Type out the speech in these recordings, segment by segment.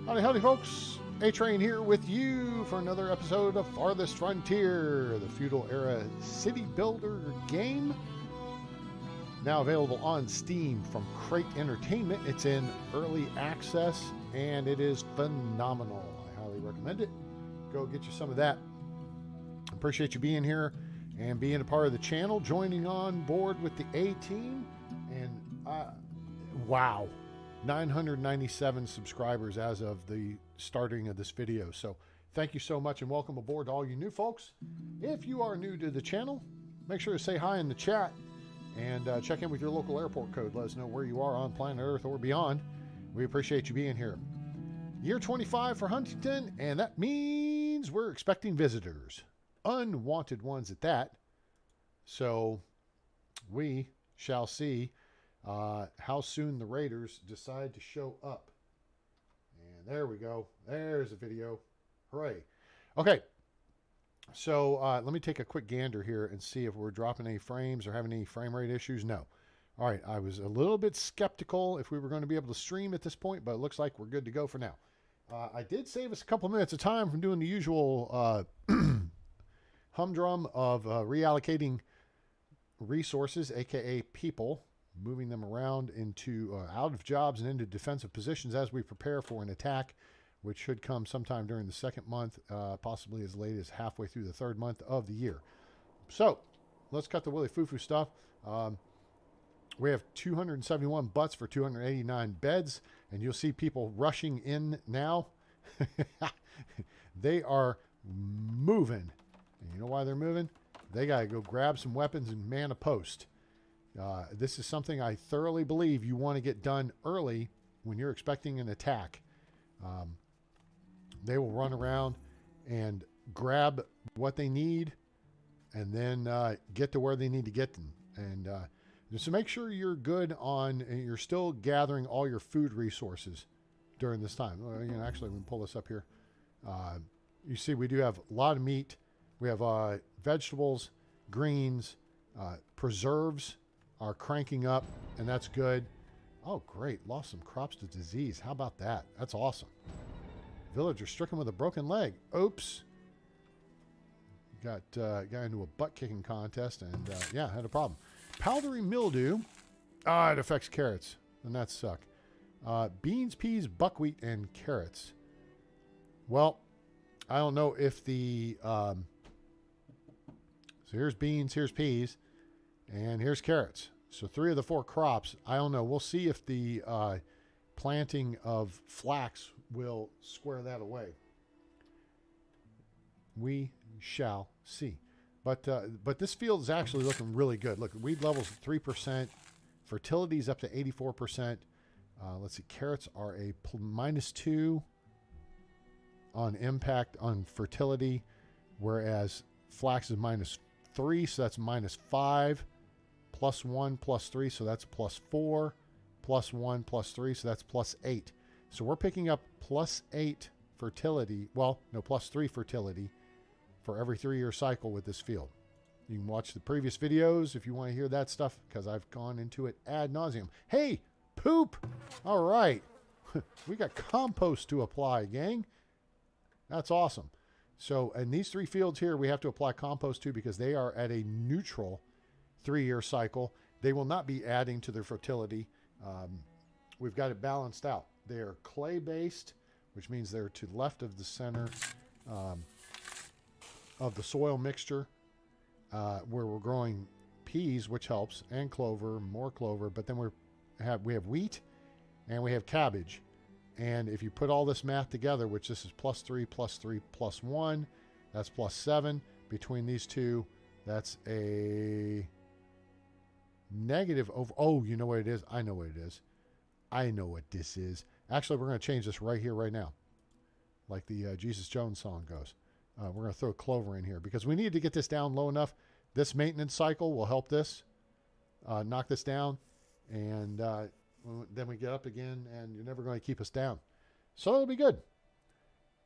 Howdy, howdy, folks. A-Train here with you for another episode of Farthest Frontier, the feudal era city builder game. Now available on Steam from Crate Entertainment. It's in early access and it is phenomenal. I highly recommend it. Go get you some of that. Appreciate you being here and being a part of the channel, joining on board with the A-Team. And wow. 997 subscribers as of the starting of this video. So thank you so much and welcome aboard to all you new folks. If you are new to the channel, make sure to say hi in the chat and check in with your local airport code. Let us know where you are on planet Earth or beyond. We appreciate you being here. Year 25 for Huntington, and that means we're expecting visitors. Unwanted ones at that. So we shall see how soon the Raiders decide to show up. And there we go. There's a video. Hooray. Okay. So let me take a quick gander here and see if we're dropping any frames or having any frame rate issues. No. All right. I was a little bit skeptical if we were going to be able to stream at this point, but it looks like we're good to go for now. I did save us a couple minutes of time from doing the usual humdrum of reallocating resources, aka people, moving them around into out of jobs and into defensive positions as we prepare for an attack, which should come sometime during the second month, possibly as late as halfway through the third month of the year. So let's cut the Willy Foo-Foo stuff. We have 271 butts for 289 beds, and you'll see people rushing in now. They are moving. And you know why they're moving? They got to go grab some weapons and man a post. This is something I thoroughly believe you want to get done early when you're expecting an attack. They will run around and grab what they need and then get to where they need to get them. And so make sure you're good on, and you're still gathering all your food resources during this time. You know, actually, we can pull this up here. You see we do have a lot of meat. We have vegetables, greens, preserves are cranking up, and that's good. Oh, great. Lost some crops to disease. How about that? That's awesome. Villager stricken with a broken leg. Oops. Got into a butt-kicking contest, and yeah, had a problem. Powdery mildew. It affects carrots, and that suck. Beans, peas, buckwheat, and carrots. Well, I don't know if the... so here's beans, here's peas, and here's carrots. So 3 of the 4 crops. I don't know. We'll see if the planting of flax will square that away. We shall see. But this field is actually looking really good. Look, weed levels at 3%. Fertility's up to 84%. Let's see. Carrots are a -2 on impact on fertility, whereas flax is -3, so that's -5. +1, +3, so that's +4. +1, +3, so that's +8. So we're picking up +8 fertility. Well, no, +3 fertility for every 3-year cycle with this field. You can watch the previous videos if you want to hear that stuff, because I've gone into it ad nauseum. Hey, poop! All right. We got compost to apply, gang. That's awesome. So in these 3 fields here, we have to apply compost to because they are at a neutral 3-year cycle. They will not be adding to their fertility. We've got it balanced out. They are clay-based, which means they're to the left of the center of the soil mixture, where we're growing peas, which helps, and clover, more clover. But then we have wheat and we have cabbage. And if you put all this math together, which this is +3, +3, +1, that's +7. Between these two, that's a negative over. Oh, you know what it is? I know what it is. I know what this is. Actually, we're going to change this right here, right now. Like the Jesus Jones song goes. We're going to throw clover in here because we need to get this down low enough. This maintenance cycle will help this, knock this down. And then we get up again, and you're never going to keep us down. So it'll be good.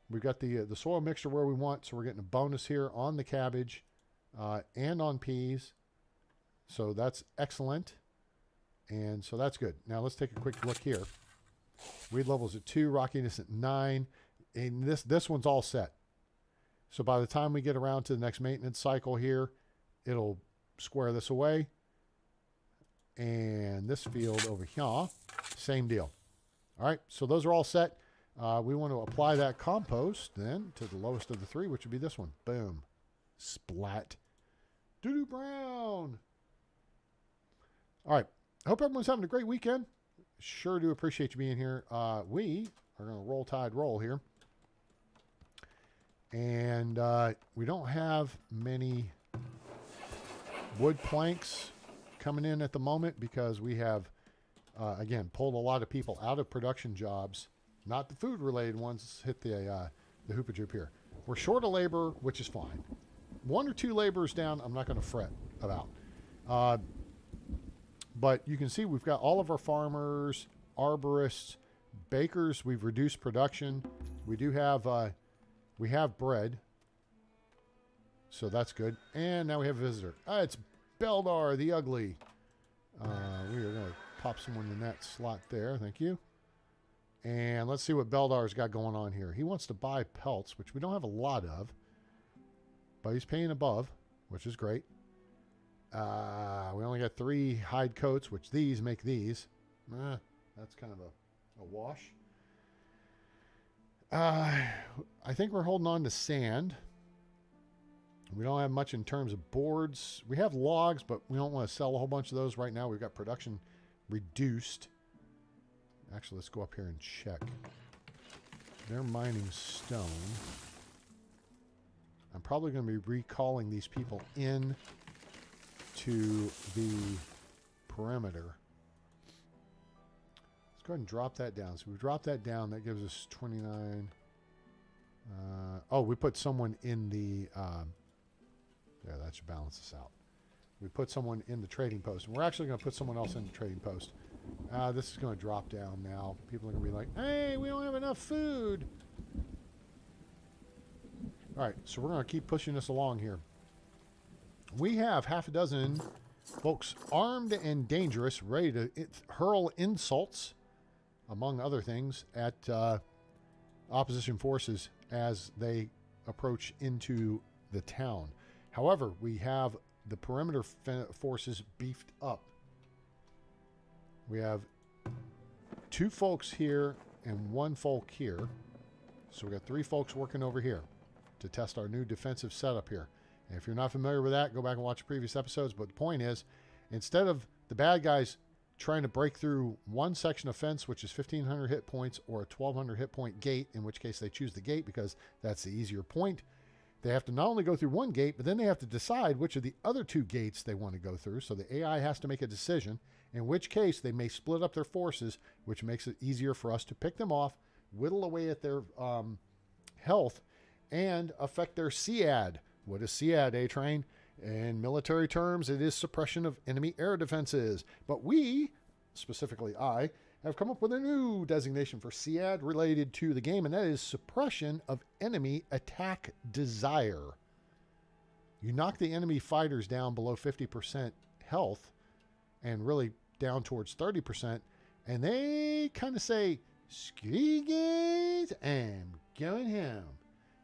We've got the soil mixture where we want, so we're getting a bonus here on the cabbage and on peas. So that's excellent. And so that's good. Now let's take a quick look here. Weed level's at 2, rockiness at 9. And this one's all set. So by the time we get around to the next maintenance cycle here, it'll square this away. And this field over here, same deal. All right, so those are all set. We want to apply that compost then to the lowest of the 3, which would be this one. Boom. Splat. Doo-doo brown. All right. I hope everyone's having a great weekend. Sure do appreciate you being here. We are going to roll tide roll here. And we don't have many wood planks coming in at the moment because we have, again, pulled a lot of people out of production jobs. Not the food-related ones hit the hoopajoop here. We're short of labor, which is fine. 1 or 2 laborers down, I'm not going to fret about. But you can see we've got all of our farmers, arborists, bakers. We've reduced production. We do have we have bread, so that's good. And now we have a visitor. It's Beldar the Ugly. We are going to pop someone in that slot there. Thank you. And let's see what Beldar's got going on here. He wants to buy pelts, which we don't have a lot of. But he's paying above, which is great. We only got 3 hide coats, which these make these. That's kind of a wash. I think we're holding on to sand. We don't have much in terms of boards. We have logs, but we don't want to sell a whole bunch of those right now. We've got production reduced. Actually, let's go up here and check. They're mining stone. I'm probably going to be recalling these people in to the perimeter. Let's go ahead and drop that down. So we drop that down. That gives us 29. Oh, we put someone in the... yeah, that should balance this out. We put someone in the trading post. And we're actually going to put someone else in the trading post. This is going to drop down now. People are going to be like, hey, we don't have enough food. All right, so we're going to keep pushing this along here. We have half a dozen folks armed and dangerous, ready to hurl insults, among other things, at opposition forces as they approach into the town. However, we have the perimeter forces beefed up. We have 2 folks here and 1 folk here. So we got 3 folks working over here to test our new defensive setup here. And if you're not familiar with that, go back and watch previous episodes. But the point is, instead of the bad guys trying to break through one section of fence, which is 1,500 hit points, or a 1,200 hit point gate, in which case they choose the gate because that's the easier point, they have to not only go through one gate, but then they have to decide which of the other 2 gates they want to go through. So the AI has to make a decision, in which case they may split up their forces, which makes it easier for us to pick them off, whittle away at their health, and affect their SEAD. What is SEAD, A-Train? In military terms, it is suppression of enemy air defenses. But we, specifically I, have come up with a new designation for SEAD related to the game, and that is suppression of enemy attack desire. You knock the enemy fighters down below 50% health, and really down towards 30%, and they kind of say, "Ski guys, I'm going home."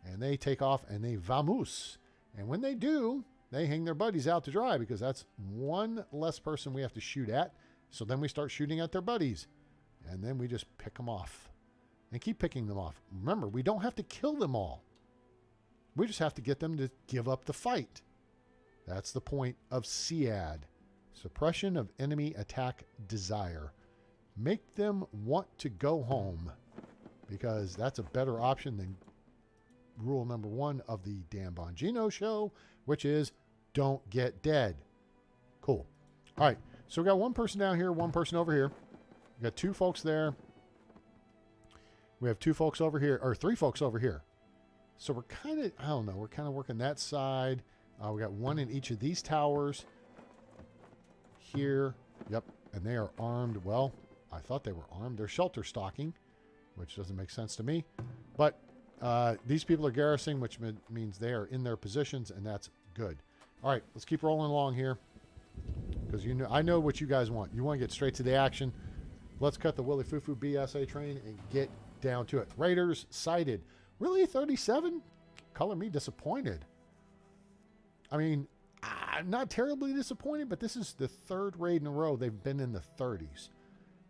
And they take off and they vamos. And when they do, they hang their buddies out to dry because that's 1 less person we have to shoot at. So then we start shooting at their buddies. And then we just pick them off and keep picking them off. Remember, we don't have to kill them all. We just have to get them to give up the fight. That's the point of SEAD. Suppression of enemy attack desire. Make them want to go home because that's a better option than rule number 1 of the Dan Bongino show, which is don't get dead. Cool. All right. So we got 1 person down here, 1 person over here. We got 2 folks there. We have 2 folks over here, or 3 folks over here. So we're kind of, I don't know, we're kind of working that side. We got 1 in each of these towers. Here. Yep. And they are armed. Well, I thought they were armed. They're shelter stalking, which doesn't make sense to me. But these people are garrisoning, which means they are in their positions, and that's good. All right, let's keep rolling along here because I know what you guys want. You want to get straight to the action. Let's cut the Willy Foo BSA train and get down to it. Raiders sighted. Really, 37? Color me disappointed. I mean, not terribly disappointed, but this is the third raid in a row they've been in the 30s.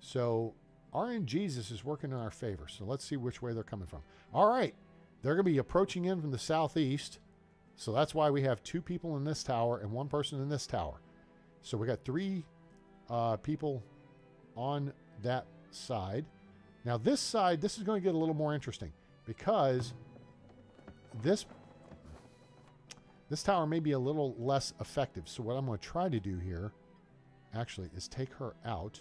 So RNGesus is working in our favor. So let's see which way they're coming from. All right. They're going to be approaching in from the southeast. So that's why we have 2 people in this tower and 1 person in this tower. So we got 3 people on that side. Now this side, this is going to get a little more interesting because this tower may be a little less effective. So what I'm going to try to do here actually is take her out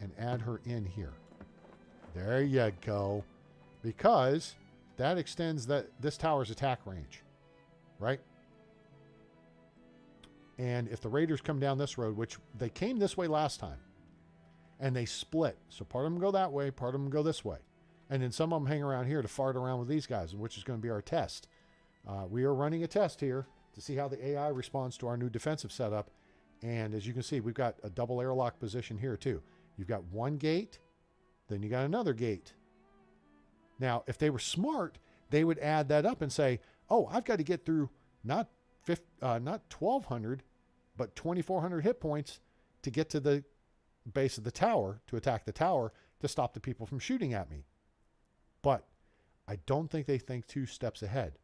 and add her in here. There you go. Because that extends this tower's attack range, right? And if the raiders come down this road, which they came this way last time, and they split. So part of them go that way, part of them go this way. And then some of them hang around here to fart around with these guys, which is going to be our test. We are running a test here to see how the AI responds to our new defensive setup. And as you can see, we've got a double airlock position here too. You've got 1 gate, then you got another gate. Now, if they were smart, they would add that up and say, oh, I've got to get through not 1,200, but 2,400 hit points to get to the base of the tower, to attack the tower, to stop the people from shooting at me. But I don't think they think 2 steps ahead.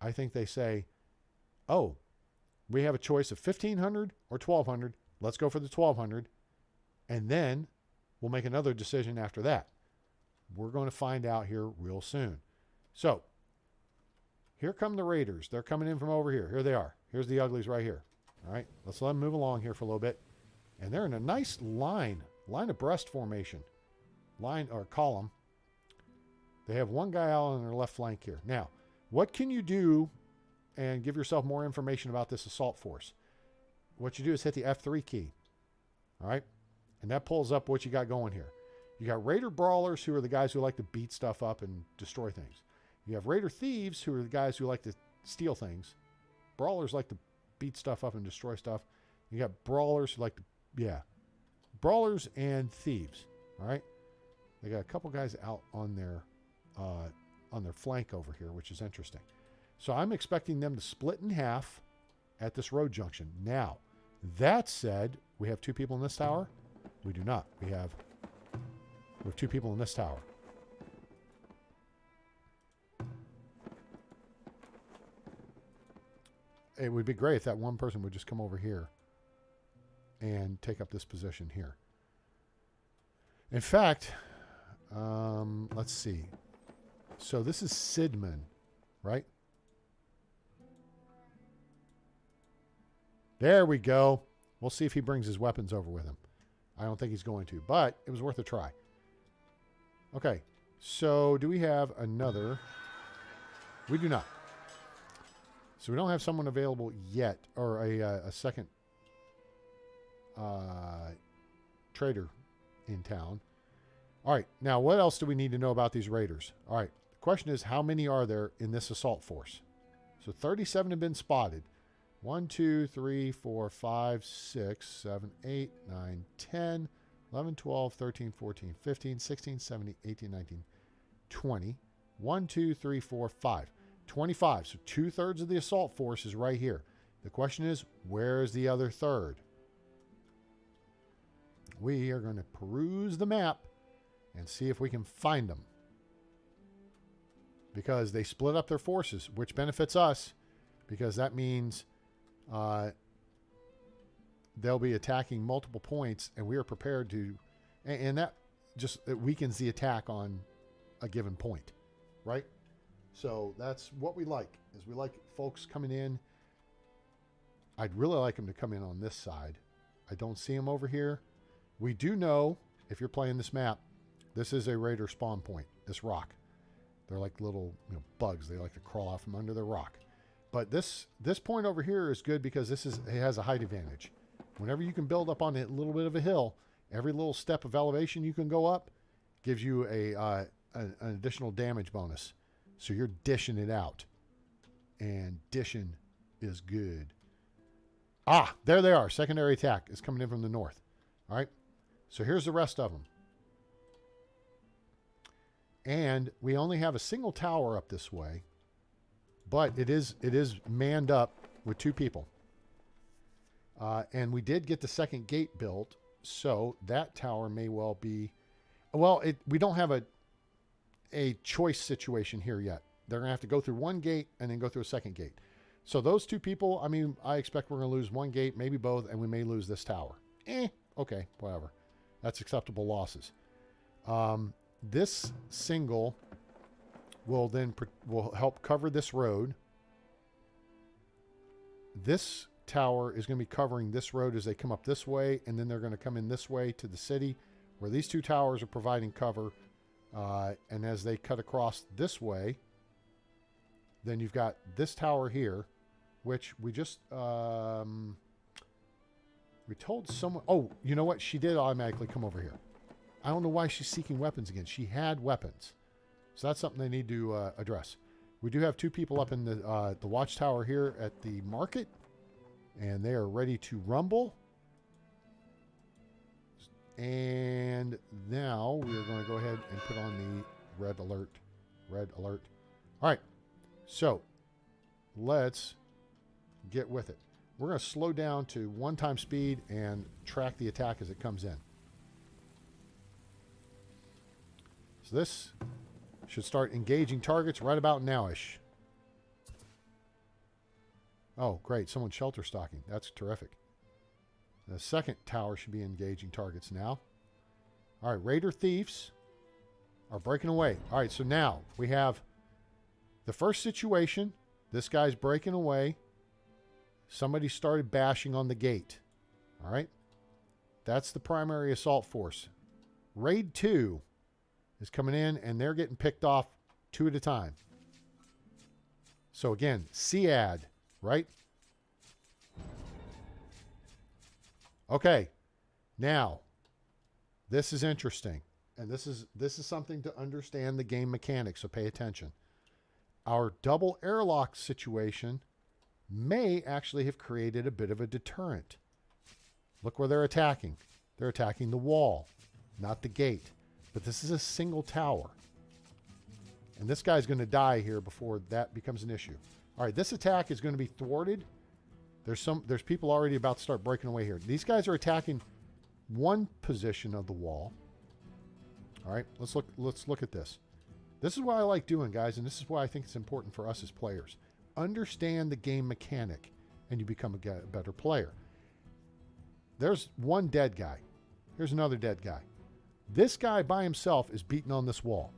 I think they say, oh, we have a choice of 1,500 or 1,200. Let's go for the 1,200. And then we'll make another decision after that. We're going to find out here real soon. So here come the raiders. They're coming in from over here. Here they are. Here's the uglies right here. All right, let's let them move along here for a little bit. And they're in a nice line abreast formation, line or column. They have 1 guy out on their left flank here. Now, what can you do and give yourself more information about this assault force? What you do is hit the F3 key. All right, and that pulls up what you got going here. You got Raider Brawlers, who are the guys who like to beat stuff up and destroy things. You have Raider Thieves, who are the guys who like to steal things. Brawlers like to beat stuff up and destroy stuff. You got Brawlers who like to, Brawlers and Thieves. All right. They got a couple guys out on their flank over here, which is interesting. So I'm expecting them to split in half at this road junction. Now, that said, we have 2 people in this tower. We do not. We have 2 people in this tower. It would be great if that 1 person would just come over here and take up this position here. In fact, let's see. So this is Sidman, right? There we go. We'll see if he brings his weapons over with him. I don't think he's going to, but it was worth a try. Okay, so do we have another? We do not. So we don't have someone available yet, or a second trader in town. All right, now what else do we need to know about these raiders? All right, the question is, how many are there in this assault force? So 37 have been spotted. 1, 2, 3, 4, 5, 6, 7, 8, 9, 10, 11, 12, 13, 14, 15, 16, 17, 18, 19, 20. 1, 2, 3, 4, 5. 25. So 2/3 of the assault force is right here. The question is, where is the other third? We are going to peruse the map and see if we can find them. Because they split up their forces, which benefits us, because that means they'll be attacking multiple points, and we are prepared to, and that just it weakens the attack on a given point, right? So that's what we like, is we like folks coming in. I'd really like them to come in on this side. I don't see them over here. We do know, if you're playing this map, this is a raider spawn point, this rock. They're like little bugs. They like to crawl out from under the rock. But this point over here is good because it has a height advantage. Whenever you can build up on a little bit of a hill, every little step of elevation you can go up gives you an additional damage bonus. So you're dishing it out. And dishing is good. Ah, there they are. Secondary attack is coming in from the north. All right. So here's the rest of them. And we only have a single tower up this way, but it is manned up with 2 people. And we did get the second gate built, so that tower may well be... Well, we don't have a choice situation here yet. They're going to have to go through one gate and then go through a second gate. So those 2 people, I mean, I expect we're going to lose one gate, maybe both, and we may lose this tower. Okay, whatever. That's acceptable losses. This single will then will help cover this road. This tower is going to be covering this road as they come up this way, and then they're going to come in this way to the city, where these 2 towers are providing cover. And as they cut across this way, then you've got this tower here, which we just we told someone. Oh, you know what? She did automatically come over here. I don't know why she's seeking weapons again. She had weapons, so that's something they need to address. We do have 2 people up in the watchtower here at the market, and they are ready to rumble. And now we are going to go ahead and put on the red alert. Red alert. All right. So let's get with it. We're going to slow down to 1 time speed and track the attack as it comes in. So this should start engaging targets right about nowish. Oh, great. Someone's shelter stocking. That's terrific. The second tower should be engaging targets now. All right, Raider Thieves are breaking away. All right, so now we have the first situation. This guy's breaking away. Somebody started bashing on the gate. All right, that's the primary assault force. Raid 2 is coming in, and they're getting picked off 2 at a time. So again, CAD, right? Okay, now this is interesting, and this is something to understand the game mechanics, so pay attention. Our double airlock situation may actually have created a bit of a deterrent. Look where they're attacking. They're attacking the wall, not the gate. But this is a single tower. And this guy's going to die here before that becomes an issue. All right, this attack is going to be thwarted. There's people already about to start breaking away here. These guys are attacking one position of the wall. All right, let's look at this. This is what I like doing, guys, and this is why I think it's important for us as players. Understand the game mechanic, and you become a better player. There's one dead guy. Here's another dead guy. This guy by himself is beating on this wall.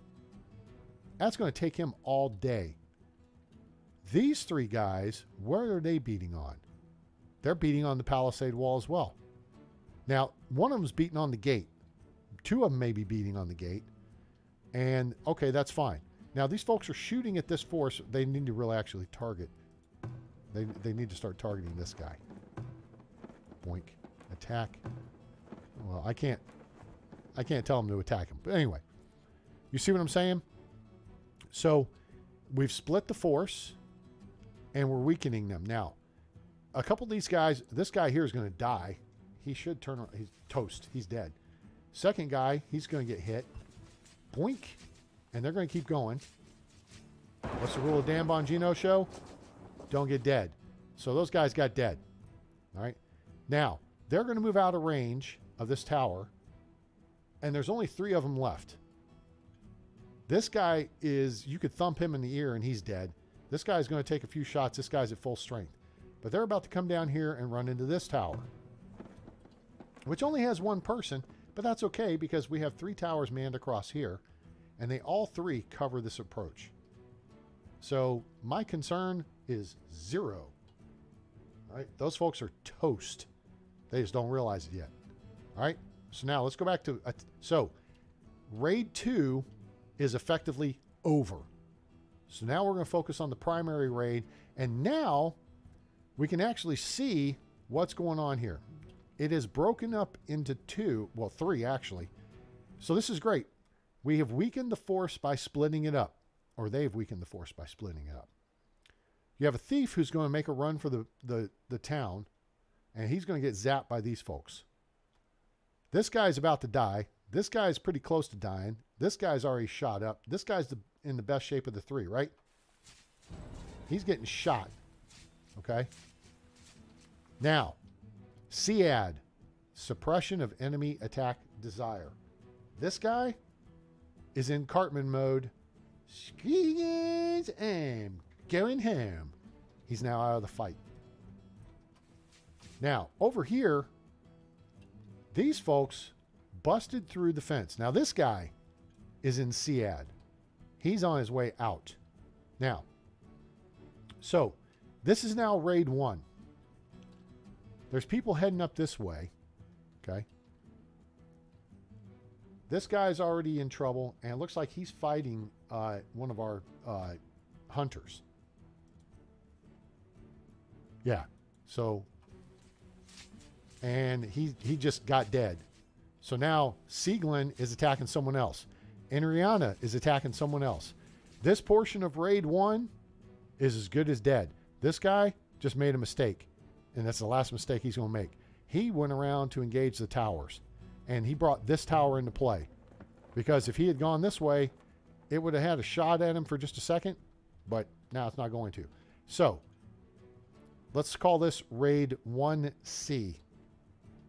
That's going to take him all day. These 3 guys, where are they beating on? They're beating on the palisade wall as well. Now, one of them's beating on the gate. 2 of them may be beating on the gate. And, okay, that's fine. Now, these folks are shooting at this force. They need to really actually target. They need to start targeting this guy. Boink. Attack. Well, I can't tell them to attack him. But anyway, you see what I'm saying? So we've split the force, and we're weakening them. Now, a couple of these guys, this guy here is going to die. He should turn on. He's toast. He's dead. Second guy, he's going to get hit. Boink. And they're going to keep going. What's the rule of Dan Bongino show? Don't get dead. So those guys got dead. All right. Now, they're going to move out of range of this tower. And there's only 3 of them left. This guy is, you could thump him in the ear and he's dead. This guy's going to take a few shots. This guy's at full strength. But they're about to come down here and run into this tower, which only has 1 person. But that's okay because we have 3 towers manned across here. And they all 3 cover this approach. So my concern is 0. All right. Those folks are toast. They just don't realize it yet. All right. So now let's go back to, so raid 2 is effectively over. So now we're going to focus on the primary raid. And now we can actually see what's going on here. It is broken up into 2, well, 3 actually. So this is great. We have weakened the force by splitting it up, or they've weakened the force by splitting it up. You have a thief who's going to make a run for the town, and he's going to get zapped by these folks. This guy's about to die. This guy's pretty close to dying. This guy's already shot up. This guy's in the best shape of the three, right? He's getting shot. Okay. Now, SEAD, suppression of enemy attack desire. This guy is in Cartman mode. Skis and going ham. He's now out of the fight. Now, over here, these folks busted through the fence. Now, this guy is in SEAD. He's on his way out. Now, so this is now raid 1. There's people heading up this way. Okay. This guy's already in trouble, and it looks like he's fighting one of our hunters. Yeah. So, and he just got dead. So now Sieglin is attacking someone else. Enriana is attacking someone else. This portion of raid 1 is as good as dead. This guy just made a mistake, and that's the last mistake he's going to make. He went around to engage the towers, and he brought this tower into play, because if he had gone this way, it would have had a shot at him for just a second, but now it's not going to. So let's call this raid 1C.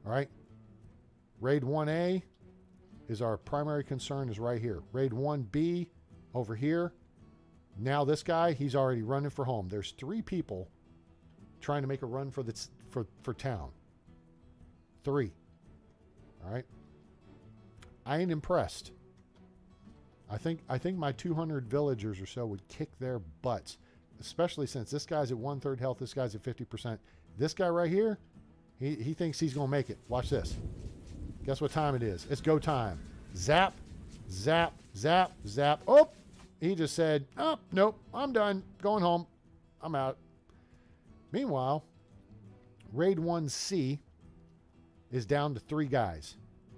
All right. Raid 1A is our primary concern, is right here. Raid 1B over here. Now this guy, he's already running for home. There's 3 people trying to make a run for town. 3. All right. I ain't impressed. I think my 200 villagers or so would kick their butts, especially since this guy's at 1/3 health. This guy's at 50%. This guy right here, he thinks he's going to make it. Watch this. Guess what time it is? It's go time. Zap, zap, zap, zap. Oh, he just said, oh, nope, I'm done. Going home. I'm out. Meanwhile, raid 1C is down to 3 guys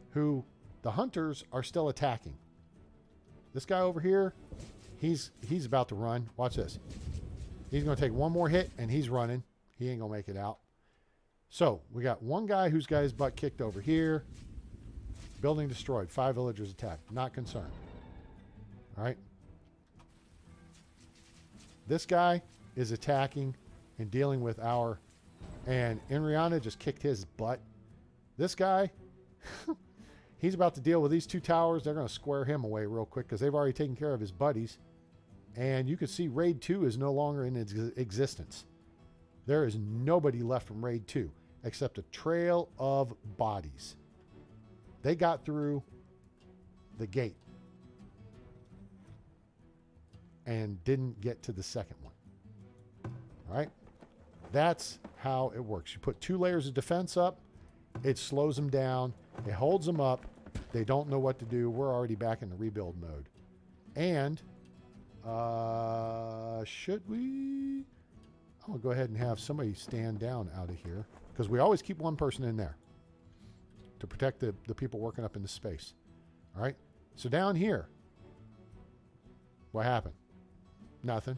who the hunters are still attacking. This guy over here, he's about to run. Watch this. He's going to take one more hit, and he's running. He ain't going to make it out. So we got one guy who's got his butt kicked over here. Building destroyed. 5 villagers attacked. Not concerned. All right. This guy is attacking and dealing with our... And Enriana just kicked his butt. This guy, he's about to deal with these 2 towers. They're going to square him away real quick because they've already taken care of his buddies. And you can see raid 2 is no longer in existence. There is nobody left from raid 2 except a trail of bodies. They got through the gate and didn't get to the second one. All right. That's how it works. You put 2 layers of defense up. It slows them down. It holds them up. They don't know what to do. We're already back in the rebuild mode. And should we? I'm going to go ahead and have somebody stand down out of here, because we always keep one person in there to protect the people working up in the space. All right. So down here, what happened? Nothing.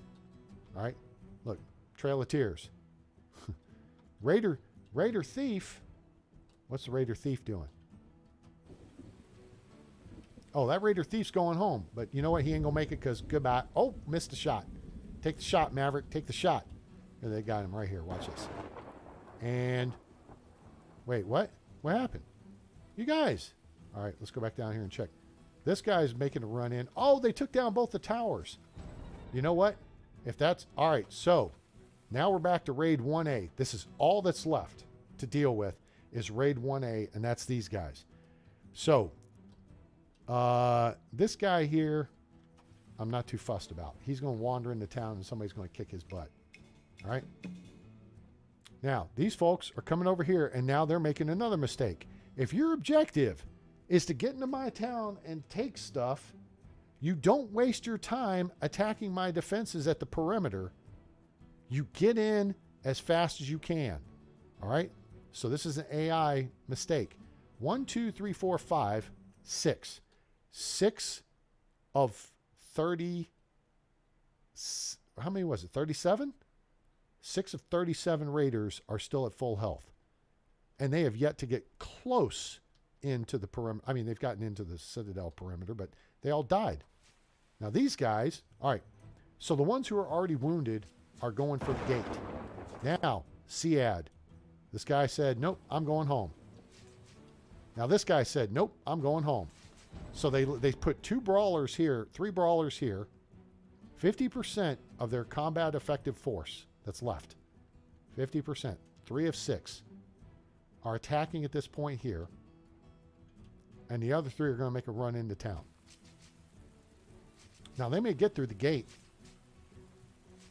All right. Look, Trail of Tears. Raider Thief. What's the Raider Thief doing? Oh, that Raider Thief's going home. But you know what? He ain't going to make it because goodbye. Oh, missed the shot. Take the shot, Maverick. Take the shot. Here, they got him right here. Watch this. And wait, what? What happened? You guys. All right, let's go back down here and check. This guy's making a run in. Oh, they took down both the towers. You know what? If that's... All right, so now we're back to raid 1A. This is all that's left to deal with is raid 1A, and that's these guys. So this guy here, I'm not too fussed about. He's going to wander into town, and somebody's going to kick his butt. All right? Now, these folks are coming over here, and now they're making another mistake. If your objective is to get into my town and take stuff, you don't waste your time attacking my defenses at the perimeter. You get in as fast as you can. All right? So this is an AI mistake. 1, 2, 3, 4, 5, 6. 6 of 30. How many was it? 37? 6 of 37 raiders are still at full health. And they have yet to get close into the perimeter. I mean, they've gotten into the Citadel perimeter, but they all died. Now these guys, all right, so the ones who are already wounded are going for the gate. Now, Sead. This guy said, nope, I'm going home. Now this guy said, nope, I'm going home. So they put 2 brawlers here, 3 brawlers here, 50% of their combat effective force that's left. 50%, 3 of 6 are attacking at this point here. And the other 3 are going to make a run into town. Now they may get through the gate.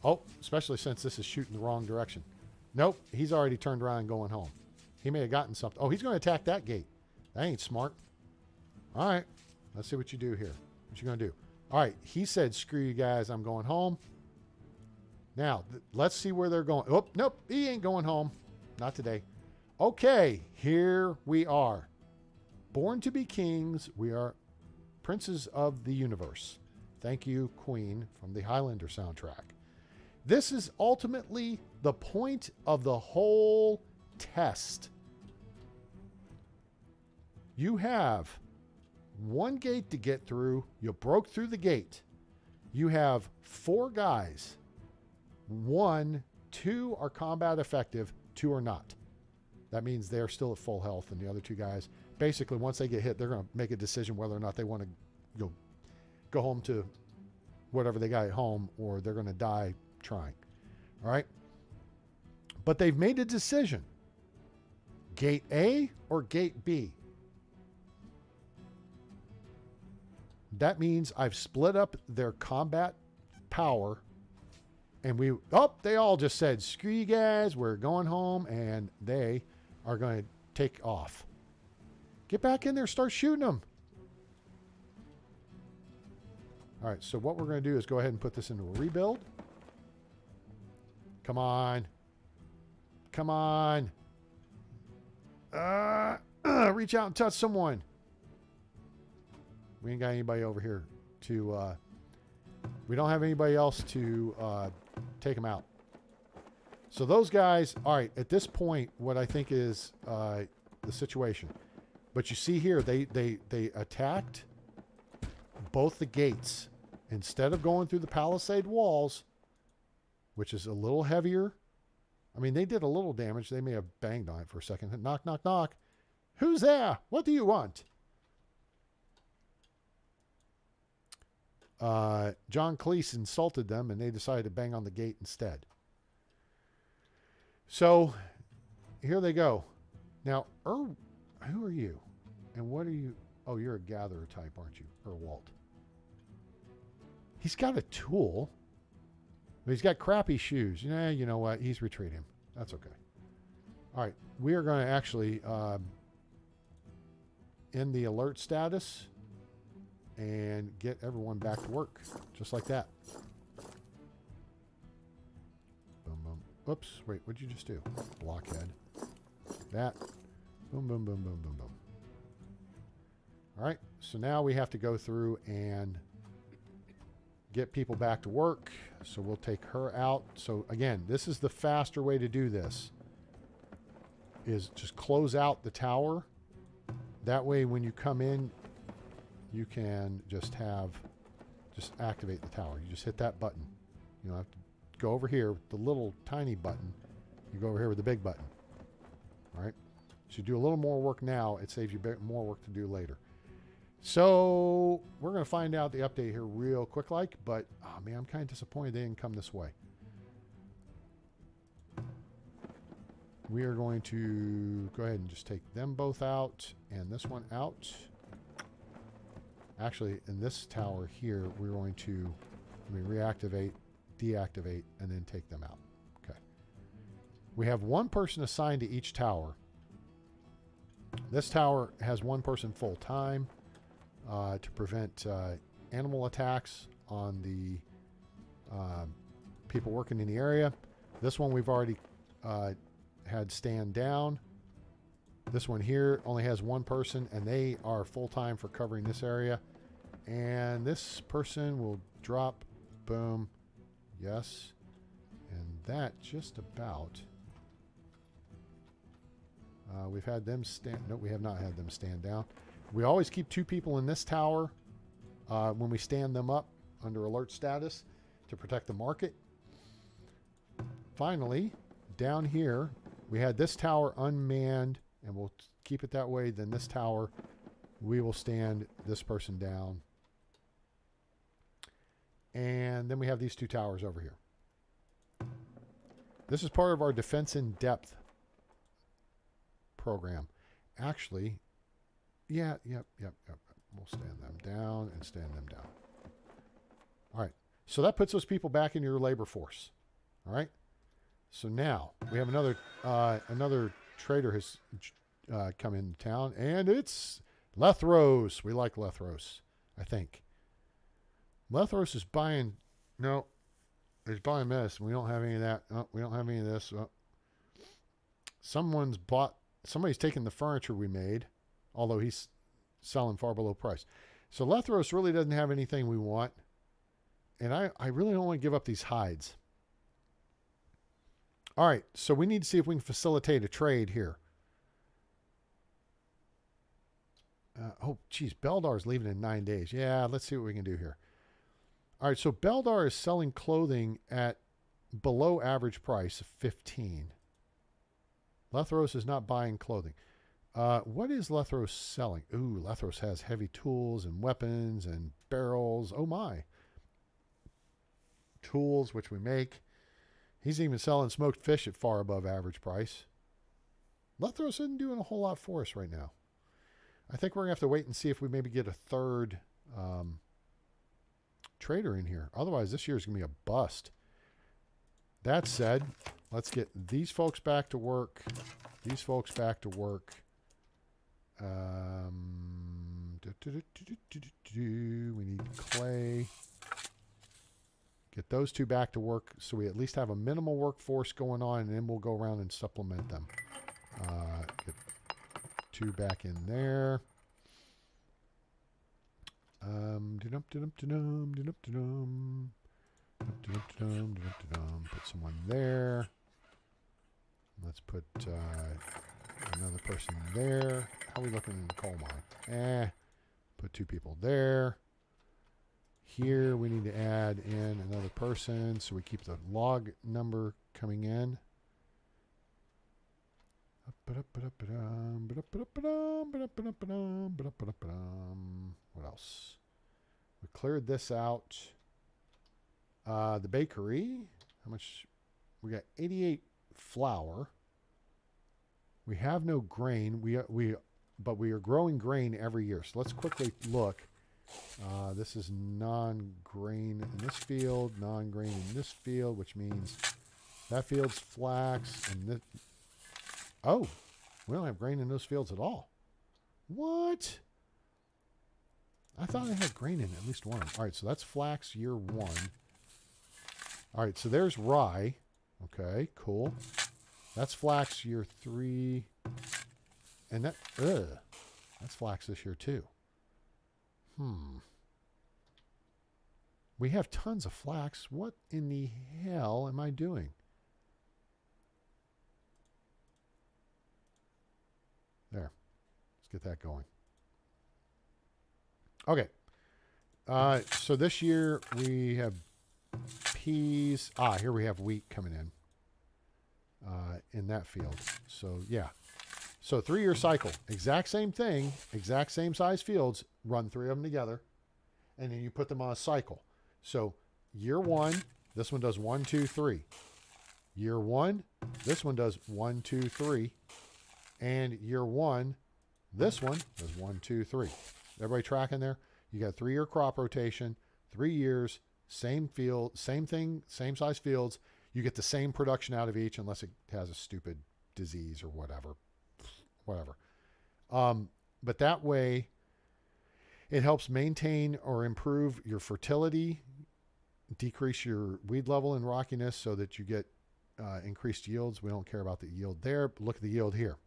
Oh, especially since this is shooting the wrong direction. Nope, he's already turned around and going home. He may have gotten something. Oh, he's going to attack that gate. That ain't smart. All right, let's see what you do here. What you going to do? All right, he said, screw you guys, I'm going home. Now, let's see where they're going. Oh, nope, he ain't going home. Not today. Okay, here we are. Born to be kings, we are princes of the universe. Thank you, Queen, from the Highlander soundtrack. This is ultimately the point of the whole test. You have 1 gate to get through. You broke through the gate. You have 4 guys. 1, 2 are combat effective, 2 are not. That means they're still at full health, and the other 2 guys, basically, once they get hit, they're going to make a decision whether or not they want to go home to whatever they got at home, or they're going to die trying. All right? But they've made a decision. Gate A or Gate B? That means I've split up their combat power, and they all just said, screw you guys, we're going home, and they are going to take off. Get back in there, start shooting them. All right, so what we're going to do is go ahead and put this into a rebuild. Come on. Come on. Reach out and touch someone. We ain't got anybody over here to... we don't have anybody else to take them out. So those guys... All right, at this point, what I think is the situation. But you see here, they attacked both the gates. Instead of going through the palisade walls, which is a little heavier. I mean, they did a little damage. They may have banged on it for a second. Knock, knock, knock. Who's there? What do you want? John Cleese insulted them, and they decided to bang on the gate instead. So, here they go. Now, who are you? And what are you? Oh, you're a gatherer type, aren't you? Walt. He's got a tool. But he's got crappy shoes. You know what? He's retreating. That's okay. All right. We are going to actually end the alert status and get everyone back to work. Just like that. Boom, boom. Oops. Wait, what'd you just do? Blockhead. That. Boom, boom, boom, boom, boom, boom. All right. So now we have to go through and get people back to work. So we'll take her out. So again, this is the faster way to do this, is just close out the tower. That way when you come in, you can just activate the tower. You just hit that button. You don't have to go over here with the little tiny button. You go over here with the big button. All right. So you do a little more work now. It saves you more work to do later. So we're going to find out the update here real quick like, but oh man, I'm kind of disappointed they didn't come this way. We are going to go ahead and just take them both out and this one out. Actually, in this tower here, we're going to reactivate, deactivate, and then take them out. Okay. We have 1 person assigned to each tower. This tower has 1 person full time. To prevent animal attacks on the people working in the area. This one we've already had stand down. This one here only has 1 person, and they are full-time for covering this area. And this person will drop, boom, yes. And that just about... We've had them stand... No, we have not had them stand down. We always keep 2 people in this tower when we stand them up under alert status to protect the market. Finally, down here, we had this tower unmanned, and we'll keep it that way. Then this tower, we will stand this person down. And then we have these 2 towers over here. This is part of our defense in depth program. Actually, yep. We'll stand them down and stand them down. All right. So that puts those people back in your labor force. All right. So now we have another trader has come into town, and it's Lethros. We like Lethros, I think. Lethros is buying... No, he's buying this. We don't have any of that. Oh, we don't have any of this. Oh. Somebody's taking the furniture we made, although he's selling far below price. So Lethros really doesn't have anything we want. And I really don't want to give up these hides. All right, so we need to see if we can facilitate a trade here. Oh, geez, Beldar's leaving in 9 days. Yeah, let's see what we can do here. All right, so Beldar is selling clothing at below average price of 15. Lethros is not buying clothing. What is Lethros selling? Ooh, Lethros has heavy tools and weapons and barrels. Oh, my. Tools, which we make. He's even selling smoked fish at far above average price. Lethros isn't doing a whole lot for us right now. I think we're going to have to wait and see if we maybe get a third trader in here. Otherwise, this year is going to be a bust. That said, let's get these folks back to work. These folks back to work. We need clay. Get those 2 back to work so we at least have a minimal workforce going on, and then we'll go around and supplement them. Get 2 back in there. Put someone there. Let's put another person there. How are we looking in the coal mine? Put 2 people there. Here we need to add in another person so we keep the log number coming in. What else? We cleared this out. The bakery. How much? We got 88 flour. We have no grain. But we are growing grain every year. So let's quickly look. This is non-grain in this field, non-grain in this field, which means that field's flax, and this... Oh, we don't have grain in those fields at all. What? I thought I had grain in at least one. All right, so that's flax year 1. All right, so there's rye. Okay, cool. That's flax year 3. And that's flax this year too. We have tons of flax. What in the hell am I doing? There. Let's get that going. Okay. So this year we have peas. Here we have wheat coming in that field. So, yeah. So 3-year cycle, exact same thing, exact same size fields, run 3 of them together, and then you put them on a cycle. So year 1, this one does 1, 2, 3. Year 1, this one does 1, 2, 3. And year 1, this one does 1, 2, 3. Everybody tracking there? You got 3-year crop rotation, 3 years, same field, same thing, same size fields. You get the same production out of each unless it has a stupid disease or whatever. But that way it helps maintain or improve your fertility, decrease your weed level and rockiness so that you get increased yields. We don't care about the yield there, but look at the yield here.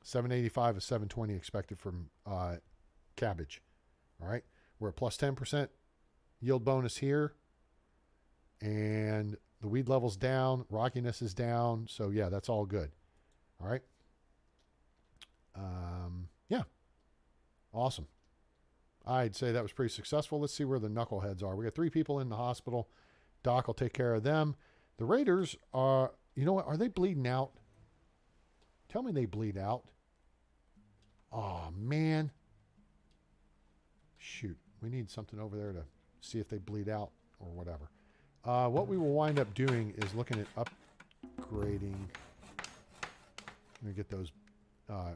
785 to 720 expected from cabbage. All right. We're at plus 10% yield bonus here. And the weed level's down, rockiness is down. So yeah, that's all good. All right. Yeah. Awesome. I'd say that was pretty successful. Let's see where the knuckleheads are. We got 3 people in the hospital. Doc will take care of them. The raiders are, you know what? Are they bleeding out? Tell me they bleed out. Oh, man. Shoot. We need something over there to see if they bleed out or whatever. What we will wind up doing is looking at upgrading. I'm going to get those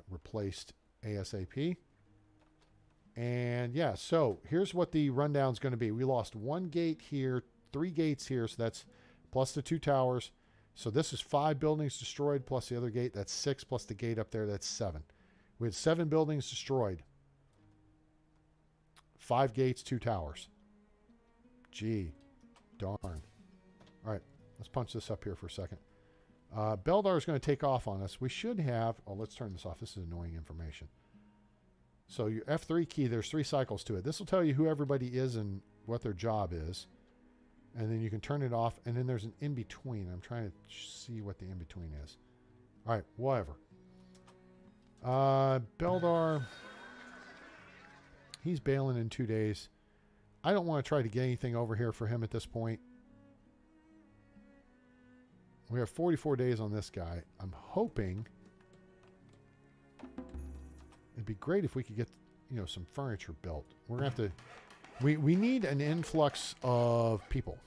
replaced ASAP. And yeah, so here's what the rundown is going to be. We lost 1 gate here, 3 gates here, so that's plus the 2 towers. So this is 5 buildings destroyed plus the other gate. That's 6 plus the gate up there. That's 7. We had 7 buildings destroyed. 5 gates, 2 towers. Gee, darn. All right, let's punch this up here for a second. Beldar is going to take off on us. We should have... Oh, let's turn this off. This is annoying information. So your F3 key, there's 3 cycles to it. This will tell you who everybody is and what their job is. And then you can turn it off. And then there's an in-between. I'm trying to see what the in-between is. All right, whatever. Beldar, he's bailing in 2 days. I don't want to try to get anything over here for him at this point. We have 44 days on this guy. I'm hoping it'd be great if we could get, you know, some furniture built. We're going to have to... We need an influx of people.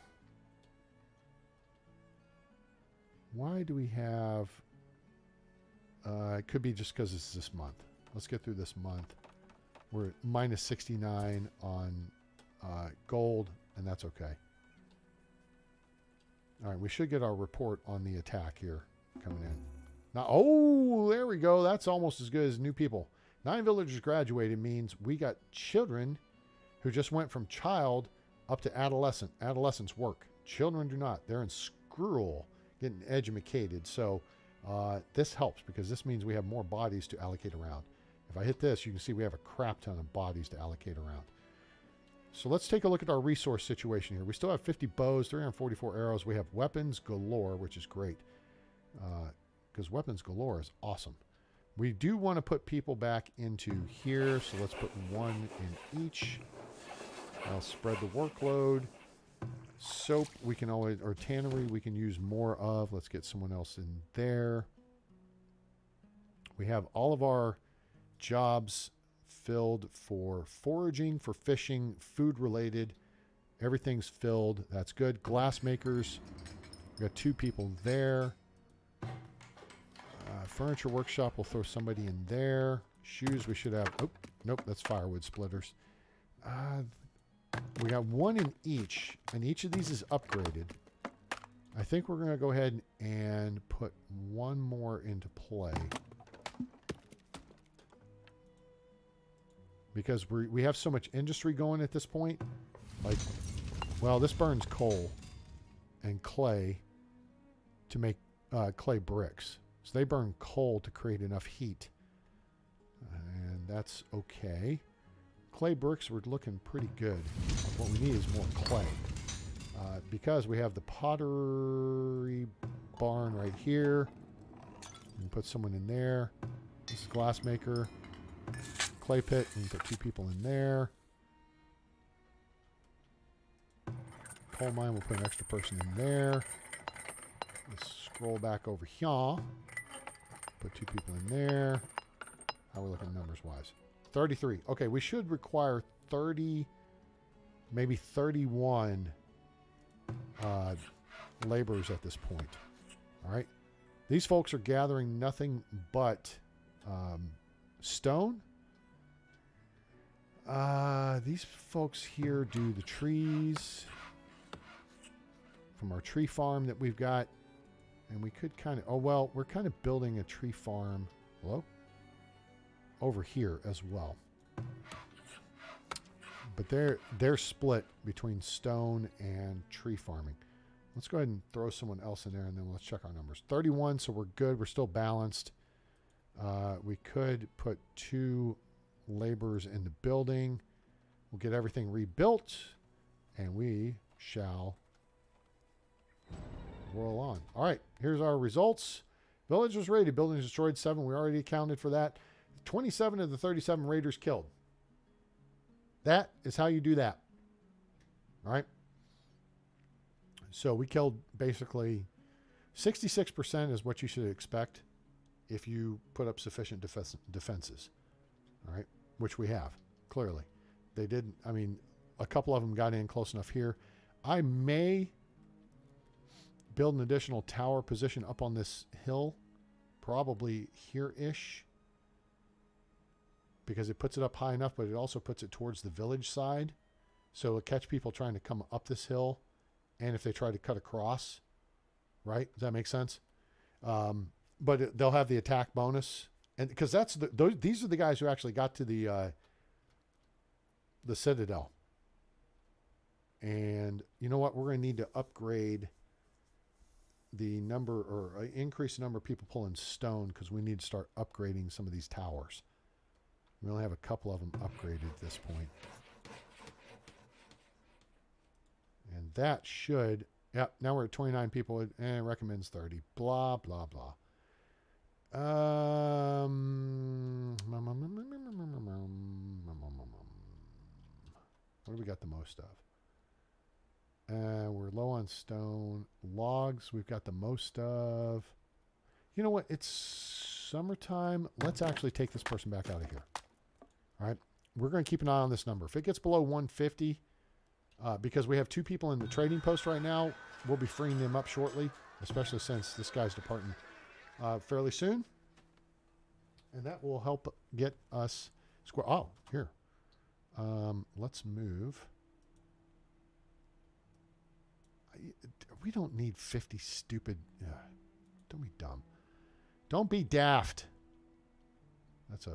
Why do we have... it could be just because it's this month. Let's get through this month. We're at minus 69 on gold, and that's okay. All right, we should get our report on the attack here coming in. Now, oh, there we go. That's almost as good as new people. 9 villagers graduated means we got children who just went from child up to adolescent. Adolescents work. Children do not. They're in school, getting educated. So this helps because this means we have more bodies to allocate around. If I hit this, you can see we have a crap ton of bodies to allocate around. So let's take a look at our resource situation here. We still have 50 bows, 344 arrows. We have weapons galore, which is great. Because weapons galore is awesome. We do want to put people back into here. So let's put 1 in each. I'll spread the workload. Soap, we can always, or tannery, we can use more of. Let's get someone else in there. We have all of our jobs filled for foraging, for fishing, food related. Everything's filled. That's good. Glass makers. We got 2 people there. Furniture workshop, we'll throw somebody in there. Shoes, we should have... Oh, nope, that's firewood splitters. We got 1 in each, and each of these is upgraded. I think we're going to go ahead and put 1 more into play. Because we have so much industry going at this point. Like, well, this burns coal and clay to make clay bricks. So they burn coal to create enough heat. And that's okay. Clay bricks were looking pretty good. What we need is more clay. Because we have the pottery barn right here. We can put someone in there. This is glass maker. Clay pit, we can put 2 people in there. Coal mine, we'll put an extra person in there. Let's scroll back over here. Put 2 people in there. How are we looking numbers wise? 33. Okay, we should require 30, maybe 31 laborers at this point. All right. These folks are gathering nothing but stone. These folks here do the trees from our tree farm that we've got. And we could kind of... Oh, well, we're kind of building a tree farm... Hello? Over here as well. But they're split between stone and tree farming. Let's go ahead and throw someone else in there, and then let's check our numbers. 31, so we're good. We're still balanced. We could put 2 laborers in the building. We'll get everything rebuilt, and we shall roll on. All right, here's our results. Village was raided. Buildings destroyed 7. We already accounted for that. 27 of the 37 raiders killed. That is how you do that. All right. So we killed basically 66% is what you should expect if you put up sufficient defenses. All right. Which we have, clearly. They didn't, I mean, a couple of them got in close enough here. I may build an additional tower position up on this hill, probably here-ish, because it puts it up high enough, but it also puts it towards the village side. So it'll catch people trying to come up this hill, and if they try to cut across, right? Does that make sense? But they'll have the attack bonus, and because that's these are the guys who actually got to the Citadel. And you know what? We're going to need to upgrade the number, or increase the number of people pulling stone, because we need to start upgrading some of these towers. We only have a couple of them upgraded at this point. And that should, yep, now we're at 29 people, and it recommends 30. Blah, blah, blah. What do we got the most of? We're low on stone. Logs, we've got the most of. You know what? It's summertime. Let's actually take this person back out of here. All right. We're going to keep an eye on this number. If it gets below 150, because we have 2 people in the trading post right now, we'll be freeing them up shortly, especially since this guy's departing fairly soon. And that will help get us square. Oh, here. Let's move. We don't need 50 stupid. Don't be dumb. Don't be daft. That's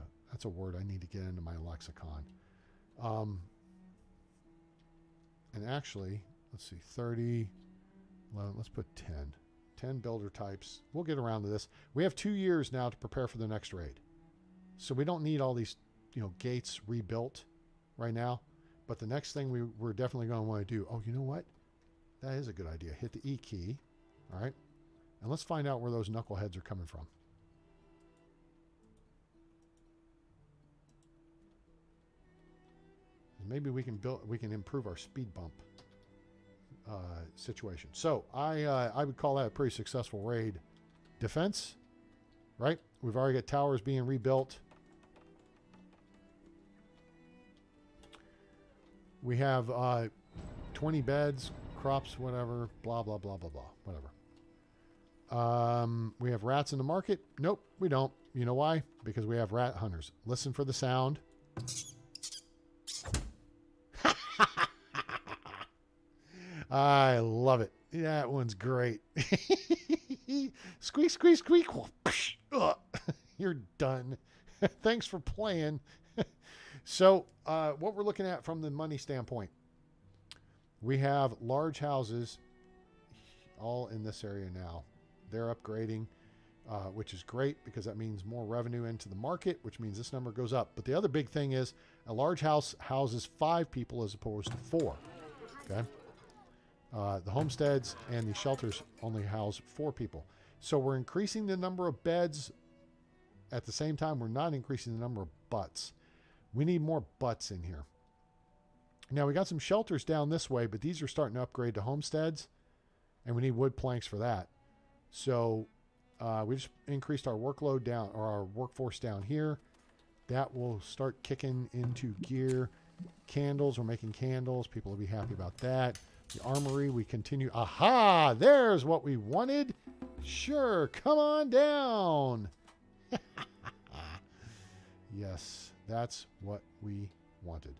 a word I need to get into my lexicon. And actually, let's see, 30. 11, let's put 10. 10 builder types. We'll get around to this. We have 2 years now to prepare for the next raid. So we don't need all these, gates rebuilt right now. But the next thing we're definitely going to want to do, oh, you know what? That is a good idea. Hit the E key. All right. And let's find out where those knuckleheads are coming from. Maybe we can improve our speed bump situation. So I would call that a pretty successful raid. Defense, right? We've already got towers being rebuilt. We have 20 beds, crops, whatever, blah, blah, blah, blah, blah, whatever. We have rats in the market. Nope, we don't. You know why? Because we have rat hunters. Listen for the sound. I love it. That one's great. Squeak, squeak, squeak. You're done. Thanks for playing. So what we're looking at from the money standpoint, we have large houses all in this area now. They're upgrading, which is great because that means more revenue into the market, which means this number goes up. But the other big thing is a large house houses 5 people as opposed to 4. Okay. The homesteads and the shelters only house 4 people. So we're increasing the number of beds. At the same time, we're not increasing the number of butts. We need more butts in here. Now, we got some shelters down this way, but these are starting to upgrade to homesteads, and we need wood planks for that. So we just increased our workload down, or our workforce down here. That will start kicking into gear. Candles, we're making candles. People will be happy about that. The armory, we continue. Aha! There's what we wanted. Sure, come on down. Yes, that's what we wanted.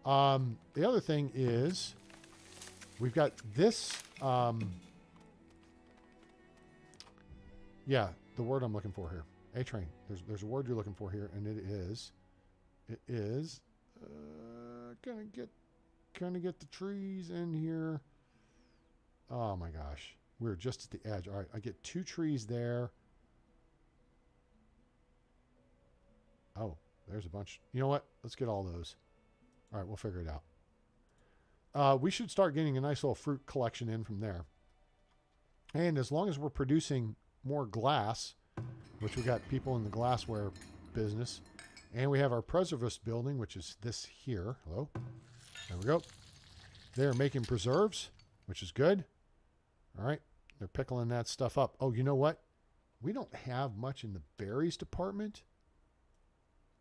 The other thing is we've got this. Yeah, the word I'm looking for here. A-train. There's a word you're looking for here, and it is gonna get the trees in here. Oh my gosh, we're just at the edge. All right, I get 2 trees there. Oh, there's a bunch. You know what? Let's get all those. All right, we'll figure it out. We should start getting a nice little fruit collection in from there. And as long as we're producing more glass, which we got people in the glassware business. And we have our preservist building, which is this here. Hello. There we go. They're making preserves, which is good. All right. They're pickling that stuff up. Oh, you know what? We don't have much in the berries department.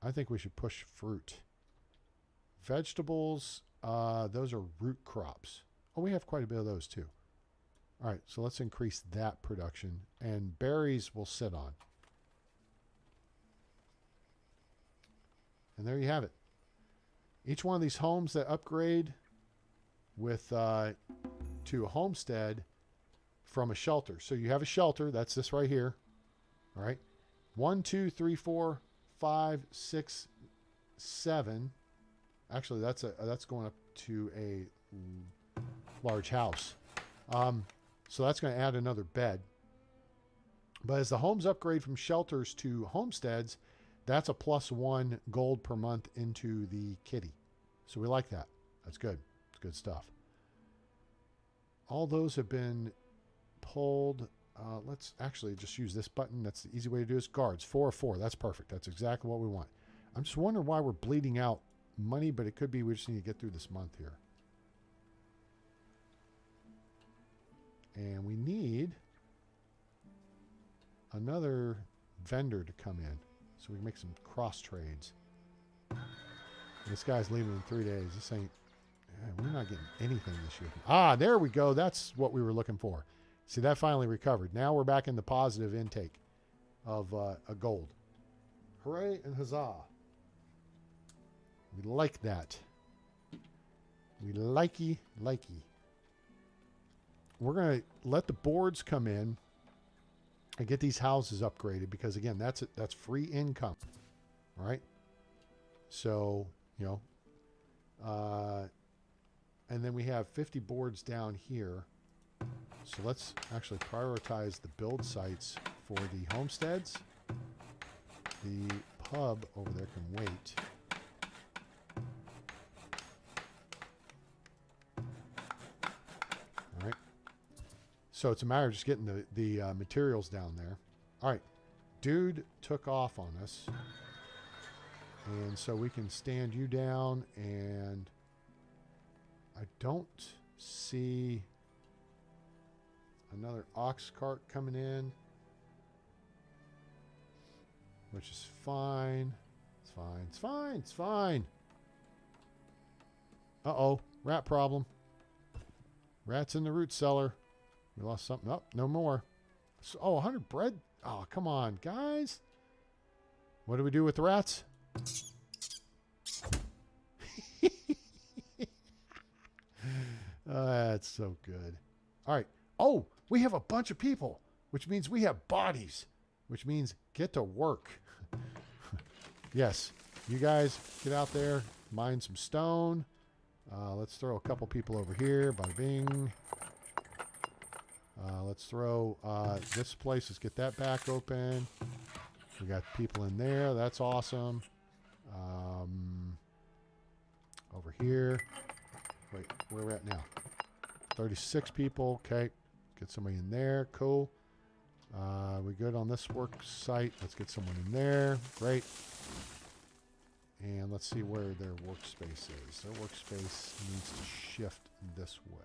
I think we should push fruit. Vegetables, those are root crops. Oh, we have quite a bit of those too. All right, so let's increase that production. And berries we'll sit on. And there you have it. Each one of these homes that upgrade with to a homestead from a shelter. So you have a shelter. That's this right here. All right. 1, 2, 3, 4, 5, 6, 7. Actually, that's going up to a large house. So that's going to add another bed. But as the homes upgrade from shelters to homesteads, that's a +1 gold per month into the kitty. So we like that. That's good. It's good stuff. All those have been pulled. Let's actually just use this button. That's the easy way to do this. Guards, 4 of 4. That's perfect. That's exactly what we want. I'm just wondering why we're bleeding out money, but it could be we just need to get through this month here. And we need another vendor to come in so we can make some cross trades. This guy's leaving in 3 days. This ain't, we're not getting anything this year. Ah, there we go. That's what we were looking for. See, that finally recovered. Now we're back in the positive intake of a gold. Hooray and huzzah. We like that. We likey. We're going to let the boards come in and get these houses upgraded because, again, that's free income. All right? So, you know, and then we have 50 boards down here. So let's actually prioritize the build sites for the homesteads. The pub over there can wait. All right. So it's a matter of just getting the materials down there. All right. Dude took off on us. And so we can stand you down, and I don't see another ox cart coming in, which is fine. It's fine. It's fine. It's fine. Uh-oh. Rat problem. Rats in the root cellar. We lost something. Oh, no more. So, oh, 100 bread. Oh, come on, guys. What do we do with the rats? That's so good. All right. Oh, we have a bunch of people, which means we have bodies, which means get to work. Yes, you guys get out there, mine some stone. Let's throw a couple people over here. Bada bing. Let's throw this place. Let's get that back open. We got people in there. That's awesome. Over here. Wait, where are we at now? 36 people. Okay. Get somebody in there. Cool. We good on this work site. Let's get someone in there. Great. And let's see where their workspace is. Their workspace needs to shift this way.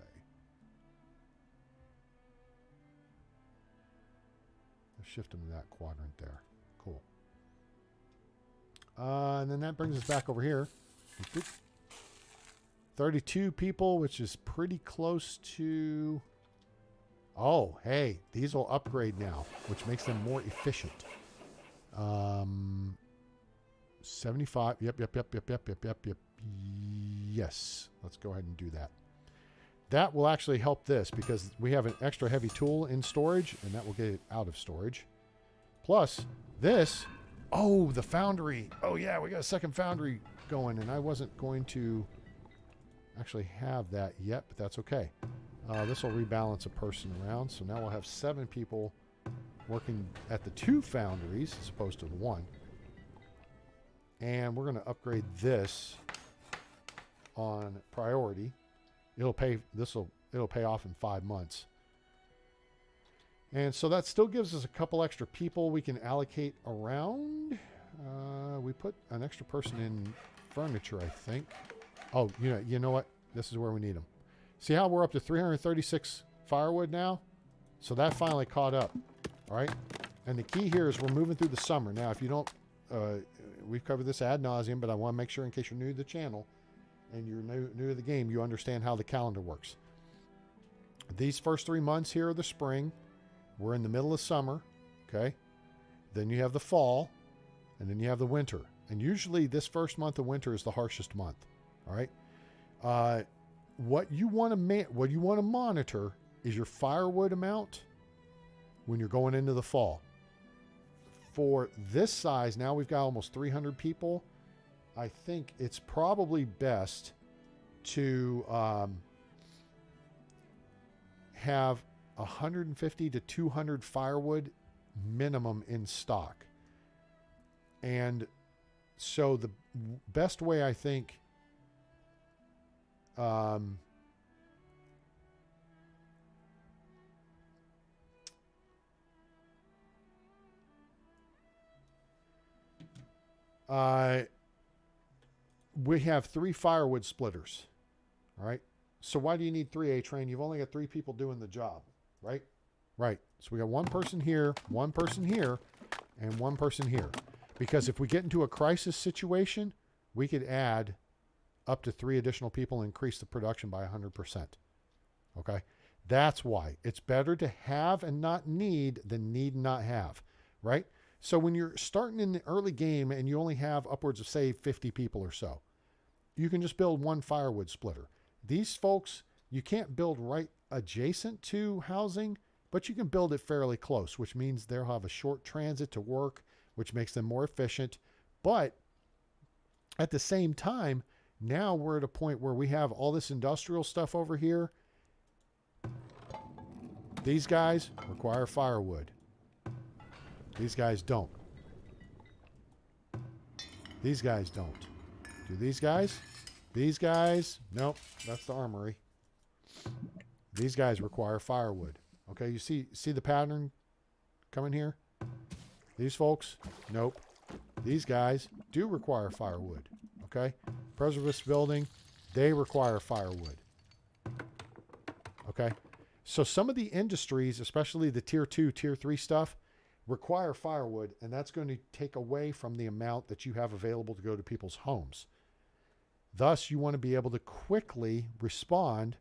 Let's shift them to that quadrant there. Cool. And then that brings us back over here. 32 people, which is pretty close to... Oh, hey, these will upgrade now, which makes them more efficient. 75. Yep. Yes. Let's go ahead and do that. That will actually help this because we have an extra heavy tool in storage, and that will get it out of storage. Plus, this... Oh, the foundry. Oh, yeah, we got a second foundry going, and I wasn't going to actually have that yet, but that's okay. This will rebalance a person around, so now we'll have 7 people working at the 2 foundries as opposed to the 1. And we're going to upgrade this on priority. It'll pay off in 5 months. And so that still gives us a couple extra people we can allocate around. We put an extra person in furniture, I think. Oh, you know what? This is where we need them. See how we're up to 336 firewood now? So that finally caught up. All right. And the key here is we're moving through the summer. Now, if you don't, we've covered this ad nauseum, but I want to make sure in case you're new to the channel and you're new to the game, you understand how the calendar works. These first 3 months here are the spring. We're in the middle of summer. Okay. Then you have the fall, and then you have the winter. And usually this first month of winter is the harshest month. All right. What you want to monitor is your firewood amount when you're going into the fall. For this size, now we've got almost 300 people. I think it's probably best to have 150 to 200 firewood minimum in stock. And so the best way, I think, we have 3 firewood splitters. All right. So why do you need 3, A-Train? You've only got 3 people doing the job, right? Right. So we got 1 person here, 1 person here, and 1 person here. Because if we get into a crisis situation, we could add up to 3 additional people and increase the production by 100%. Okay. That's why it's better to have and not need than need and not have, right? So when you're starting in the early game and you only have upwards of, say, 50 people or so, you can just build 1 firewood splitter. These folks, you can't build right adjacent to housing, but you can build it fairly close, which means they'll have a short transit to work, which makes them more efficient. But at the same time, now we're at a point where we have all this industrial stuff over here. These guys require firewood. These guys don't. These guys don't. Do these guys? These guys? Nope. That's the armory. These guys require firewood. Okay, you see the pattern coming here? These folks? Nope. These guys do require firewood. Okay? Preservist building, they require firewood. Okay? So some of the industries, especially the tier 2, tier 3 stuff, require firewood, and that's going to take away from the amount that you have available to go to people's homes. Thus, you want to be able to quickly respond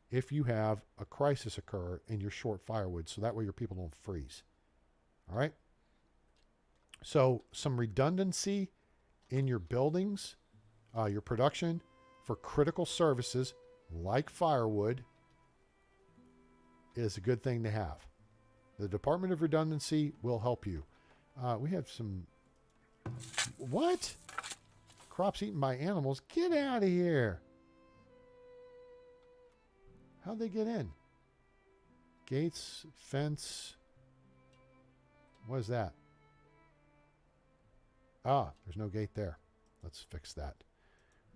if you have a crisis occur and you're short firewood, so that way your people don't freeze. All right? So some redundancy in your buildings, your production for critical services like firewood is a good thing to have. The Department of Redundancy will help you. We have some... What? Crops eaten by animals? Get out of here. How'd they get in? Gates, fence. What is that? Ah, there's no gate there. Let's fix that.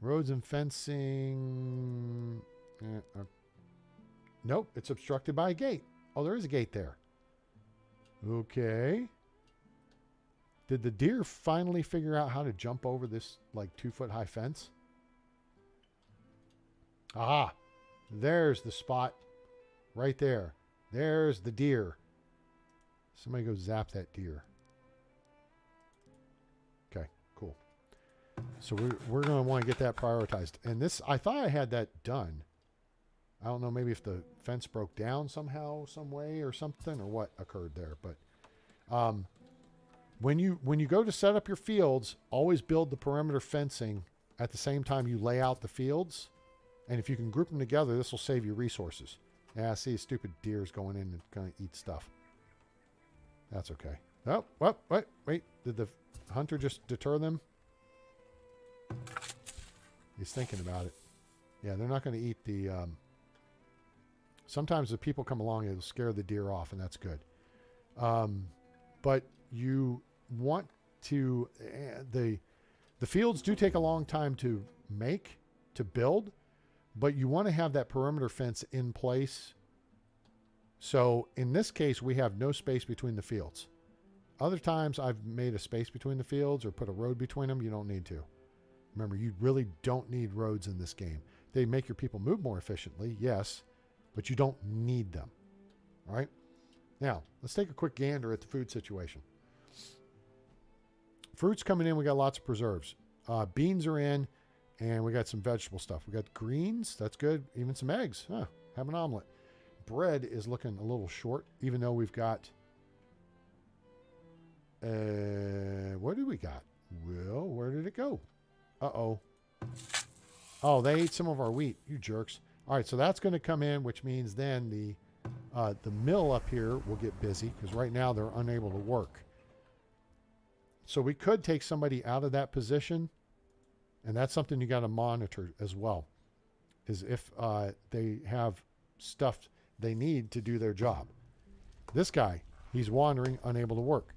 Roads and fencing. Nope, it's obstructed by a gate. Oh, there is a gate there. Okay. Did the deer finally figure out how to jump over this like 2-foot high fence? Aha. There's the spot. Right there. There's the deer. Somebody go zap that deer. Okay, cool. So we're going to want to get that prioritized. And this, I thought I had that done. I don't know, maybe if the fence broke down somehow, some way or something, or what occurred there. But when you go to set up your fields, always build the perimeter fencing at the same time you lay out the fields. And if you can group them together, this will save you resources. Yeah, I see stupid deer's going in and going to eat stuff. That's okay. Oh, what? Wait. Did the hunter just deter them? He's thinking about it. Yeah, they're not going to eat the... Sometimes the people come along, it'll scare the deer off, and that's good. But you want to... The fields do take a long time to make, to build, but you want to have that perimeter fence in place So in this case, we have no space between the fields. Other times I've made a space between the fields or put a road between them. You don't need to. Remember, you really don't need roads in this game. They make your people move more efficiently, yes, but you don't need them. All right? Now, let's take a quick gander at the food situation. Fruit's coming in. We got lots of preserves. Beans are in, and we got some vegetable stuff. We got greens. That's good. Even some eggs. Huh, have an omelet. Bread is looking a little short, even though we've got... what do we got? Well, where did it go? Uh-oh. Oh, they ate some of our wheat. You jerks. All right, so that's going to come in, which means then the mill up here will get busy because right now they're unable to work. So we could take somebody out of that position, and that's something you got to monitor as well, is if they have stuff they need to do their job. This guy, he's wandering, unable to work.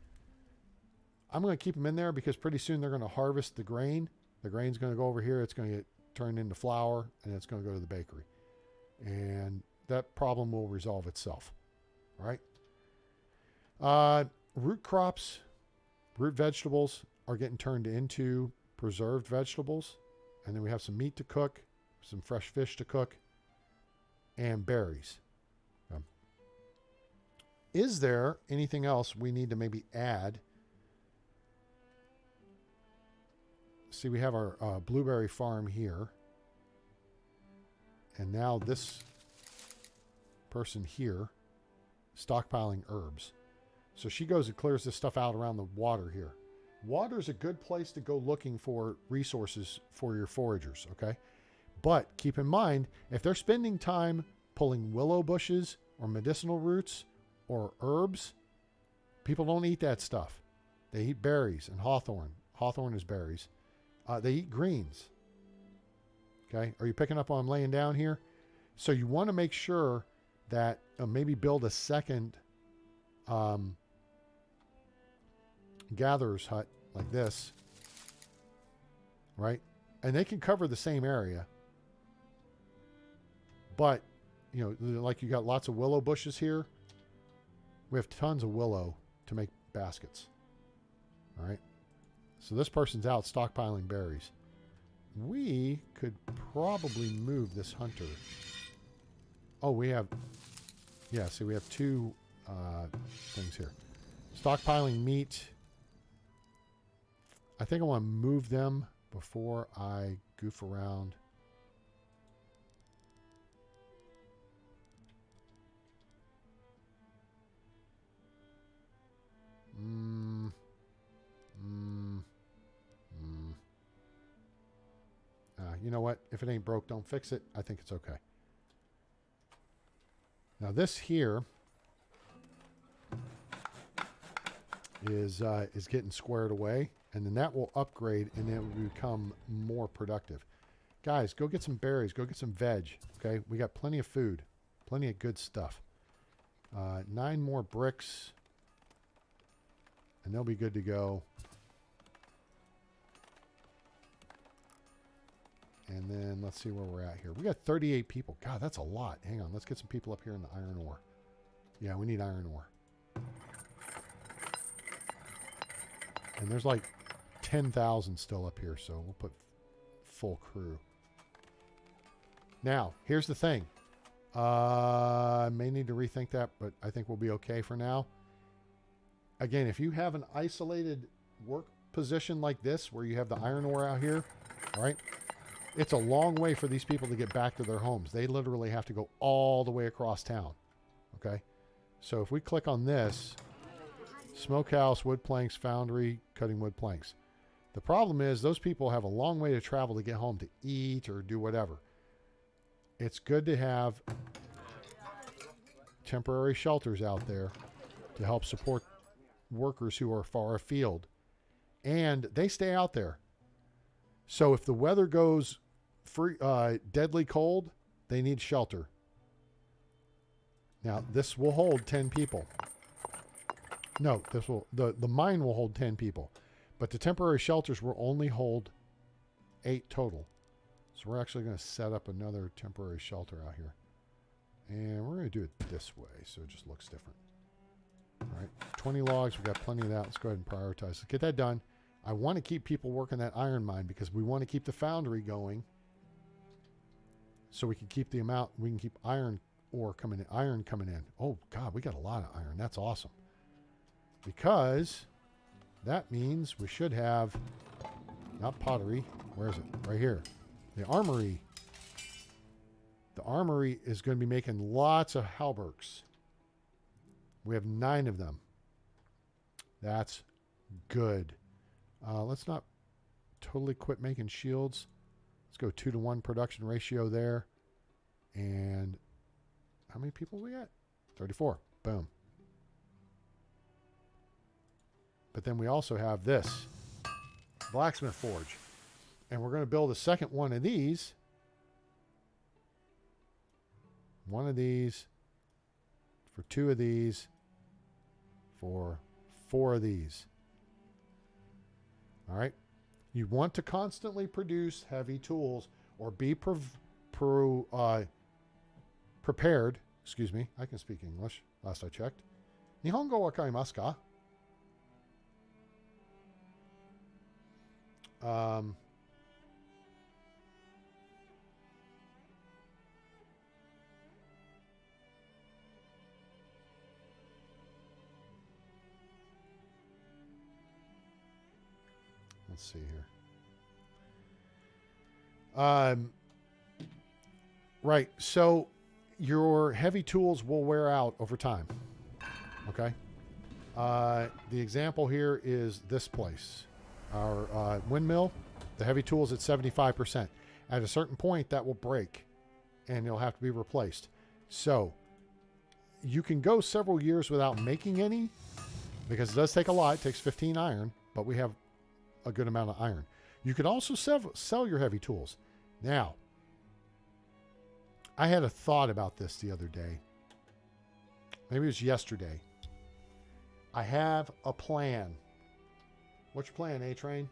I'm going to keep him in there because pretty soon they're going to harvest the grain. The grain's going to go over here. It's going to get turned into flour, and it's going to go to the bakery. And that problem will resolve itself. All right? Root crops, root vegetables are getting turned into preserved vegetables. And then we have some meat to cook, some fresh fish to cook, and berries. Is there anything else we need to maybe add? See, we have our blueberry farm here. And now this person here, stockpiling herbs. So she goes and clears this stuff out around the water here. Water is a good place to go looking for resources for your foragers, okay? But keep in mind, if they're spending time pulling willow bushes or medicinal roots or herbs, people don't eat that stuff. They eat berries and hawthorn. Hawthorn is berries. They eat greens. Okay, are you picking up on laying down here? So you want to make sure that maybe build a second gatherer's hut like this, right? And they can cover the same area. But, you know, like you got lots of willow bushes here. We have tons of willow to make baskets. All right. So this person's out stockpiling berries. We could probably move this hunter. Oh, we have... Yeah, see, we have two things here. Stockpiling meat. I think I want to move them before I goof around. You know what? If it ain't broke, don't fix it. I think it's okay. Now this here is getting squared away, and then that will upgrade, and it will become more productive. Guys, go get some berries. Go get some veg. Okay, we got plenty of food, plenty of good stuff. 9 more bricks, and they'll be good to go. And then let's see where we're at here. We got 38 people. God, that's a lot. Hang on. Let's get some people up here in the iron ore. Yeah, we need iron ore. And there's like 10,000 still up here, so we'll put full crew. Now, here's the thing. I may need to rethink that, but I think we'll be okay for now. Again, if you have an isolated work position like this, where you have the iron ore out here, all right? It's a long way for these people to get back to their homes. They literally have to go all the way across town. Okay? So if we click on this, smokehouse, wood planks, foundry, cutting wood planks. The problem is those people have a long way to travel to get home to eat or do whatever. It's good to have temporary shelters out there to help support workers who are far afield. And they stay out there. So if the weather goes deadly cold, they need shelter. Now, this will hold 10 people. No, this will the mine will hold 10 people. But the temporary shelters will only hold 8 total. So we're actually going to set up another temporary shelter out here. And we're going to do it this way so it just looks different. All right, 20 logs. We've got plenty of that. Let's go ahead and prioritize. Let's get that done. I want to keep people working that iron mine because we want to keep the foundry going so we can keep the amount. We can keep iron ore coming in. Iron coming in. Oh, God, we got a lot of iron. That's awesome. Because that means we should have, not pottery. Where is it? Right here. The armory. The armory is going to be making lots of halberds. We have 9 of them. That's good. Let's not totally quit making shields. Let's go 2-to-1 production ratio there. And how many people we got? 34. Boom. But then we also have this blacksmith forge. And we're going to build a second one of these. One of these. For 2 of these. For 4 of these. All right. You want to constantly produce heavy tools or be prepared. Excuse me. I can speak English. Last I checked. Nihongo wa kaimasu ka? Let's see here. Right. So your heavy tools will wear out over time. Okay. The example here is this place. Our windmill, the heavy tool's at 75%. At a certain point, that will break and it'll have to be replaced. So you can go several years without making any because it does take a lot. It takes 15 iron, but we have a good amount of iron. You could also sell your heavy tools. Now, I had a thought about this the other day. Maybe it was yesterday. I have a plan. What's your plan, A-Train?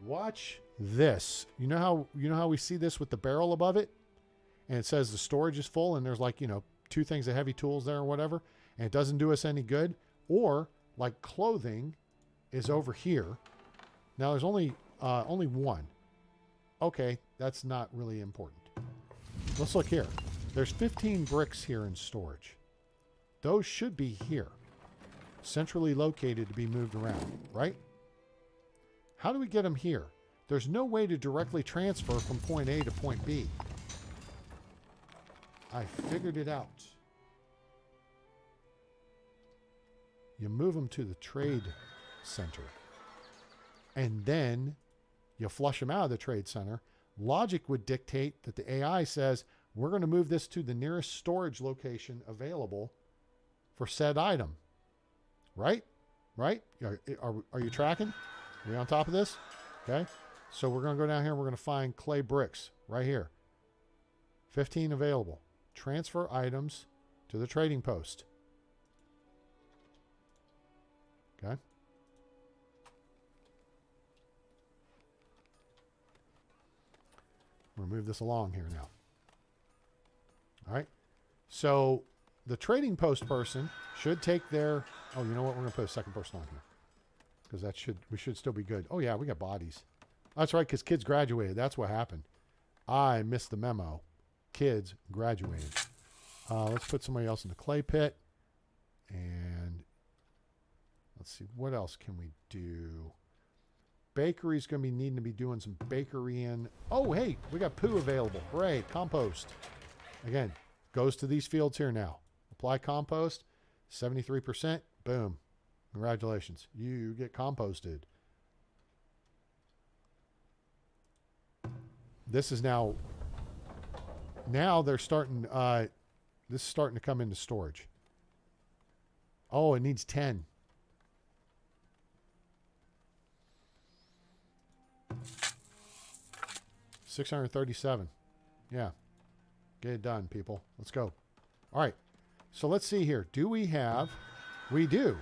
Watch this. You know how we see this with the barrel above it? And it says the storage is full and there's like, 2 things of heavy tools there or whatever, and it doesn't do us any good. Or like clothing is over here. Now there's only 1. Okay, that's not really important. Let's look here. There's 15 bricks here in storage. Those should be here, centrally located to be moved around, right? How do we get them here? There's no way to directly transfer from point A to point B. I figured it out. You move them to the trade center. And then you flush them out of the trade center. Logic would dictate that the AI says, we're going to move this to the nearest storage location available for said item. Right? Right? Are you tracking? Are you on top of this? Okay. So we're going to go down here and we're going to find clay bricks right here. 15 available. Transfer items to the trading post. Okay. We'll move this along here now. All right. So the trading post person should take their... Oh, you know what? We're going to put a second person on here. Because we should still be good. Oh, yeah, we got bodies. That's right, because kids graduated. That's what happened. I missed the memo. Kids graduated. Let's put somebody else in the clay pit. And let's see. What else can we do? Bakery's going to be needing to be doing some bakery in. Oh, hey, we got poo available. Hooray, compost. Again, goes to these fields here now. Apply compost, 73%. Boom. Congratulations. You get composted. This is now they're starting, this is starting to come into storage. Oh, it needs 10. $637. Yeah. Get it done, people. Let's go. All right. So let's see here. Do we have... We do.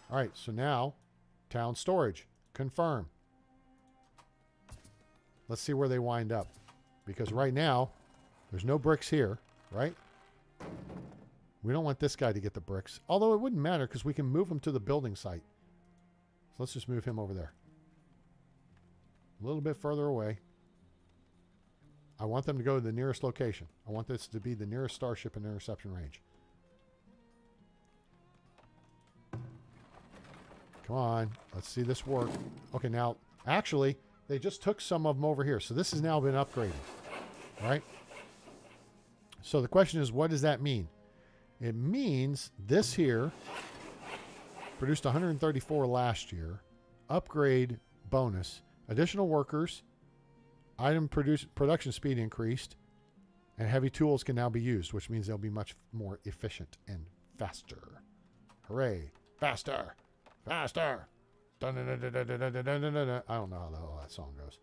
All right. So now, town storage. Confirm. Let's see where they wind up. Because right now, there's no bricks here. right? We don't want this guy to get the bricks. Although it wouldn't matter because we can move him to the building site. So let's just move him over there. A little bit further away. I want them to go to the nearest location. I want this to be the nearest starship in interception range. Come on. Let's see this work. Okay, now, actually, they just took some of them over here. So this has now been upgraded. All right? So the question is, what does that mean? It means this here produced 134 last year. Upgrade bonus. Additional workers. Item production speed increased. And heavy tools can now be used, which means they'll be much more efficient and faster. Hooray. Faster. Faster. Dun, dun, dun, dun, dun, dun, dun, dun, dun, dun. I don't know how the hell that song goes.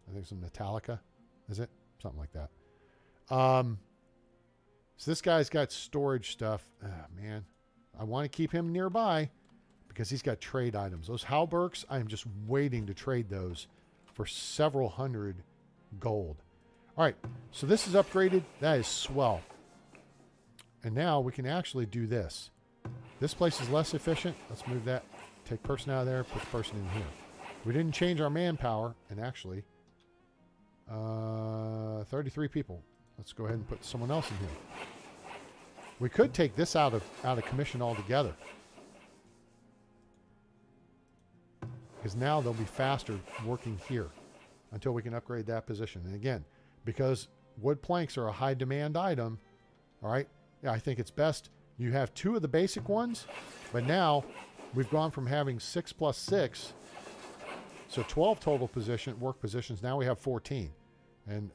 I think it's some Metallica. Is it? Something like that. So this guy's got storage stuff. Man, I want to keep him nearby because he's got trade items. Those Halbergs, I am just waiting to trade those for several hundred gold. All right, so this is upgraded. That is swell. And now we can actually do this. This place is less efficient. Let's move that. Take person out of there, put the person in here. We didn't change our manpower, and actually, 33 people. Let's go ahead and put someone else in here. We could take this out of commission altogether. Because now they'll be faster working here until we can upgrade that position. And again, because wood planks are a high demand item, all right, yeah, I think it's best you have 2 of the basic ones, but now we've gone from having 6 plus 6, so 12 total work positions. Now we have 14. And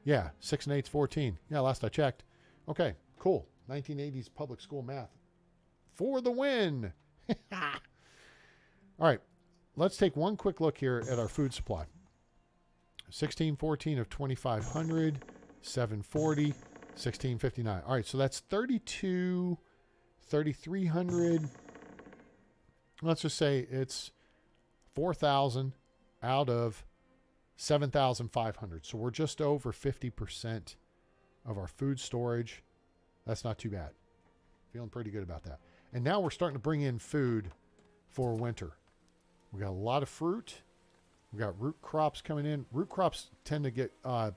yeah, 6 and 8's 14. Yeah, last I checked. Okay, cool. 1980s public school math for the win. All right, let's take one quick look here at our food supply. 1614 of 2500, 740, 1659. All right, so that's 3,300. Let's just say it's 4,000 out of 7,500. So we're just over 50% of our food storage. That's not too bad. Feeling pretty good about that. And now we're starting to bring in food for winter. We got a lot of fruit. We got root crops coming in. Root crops tend to get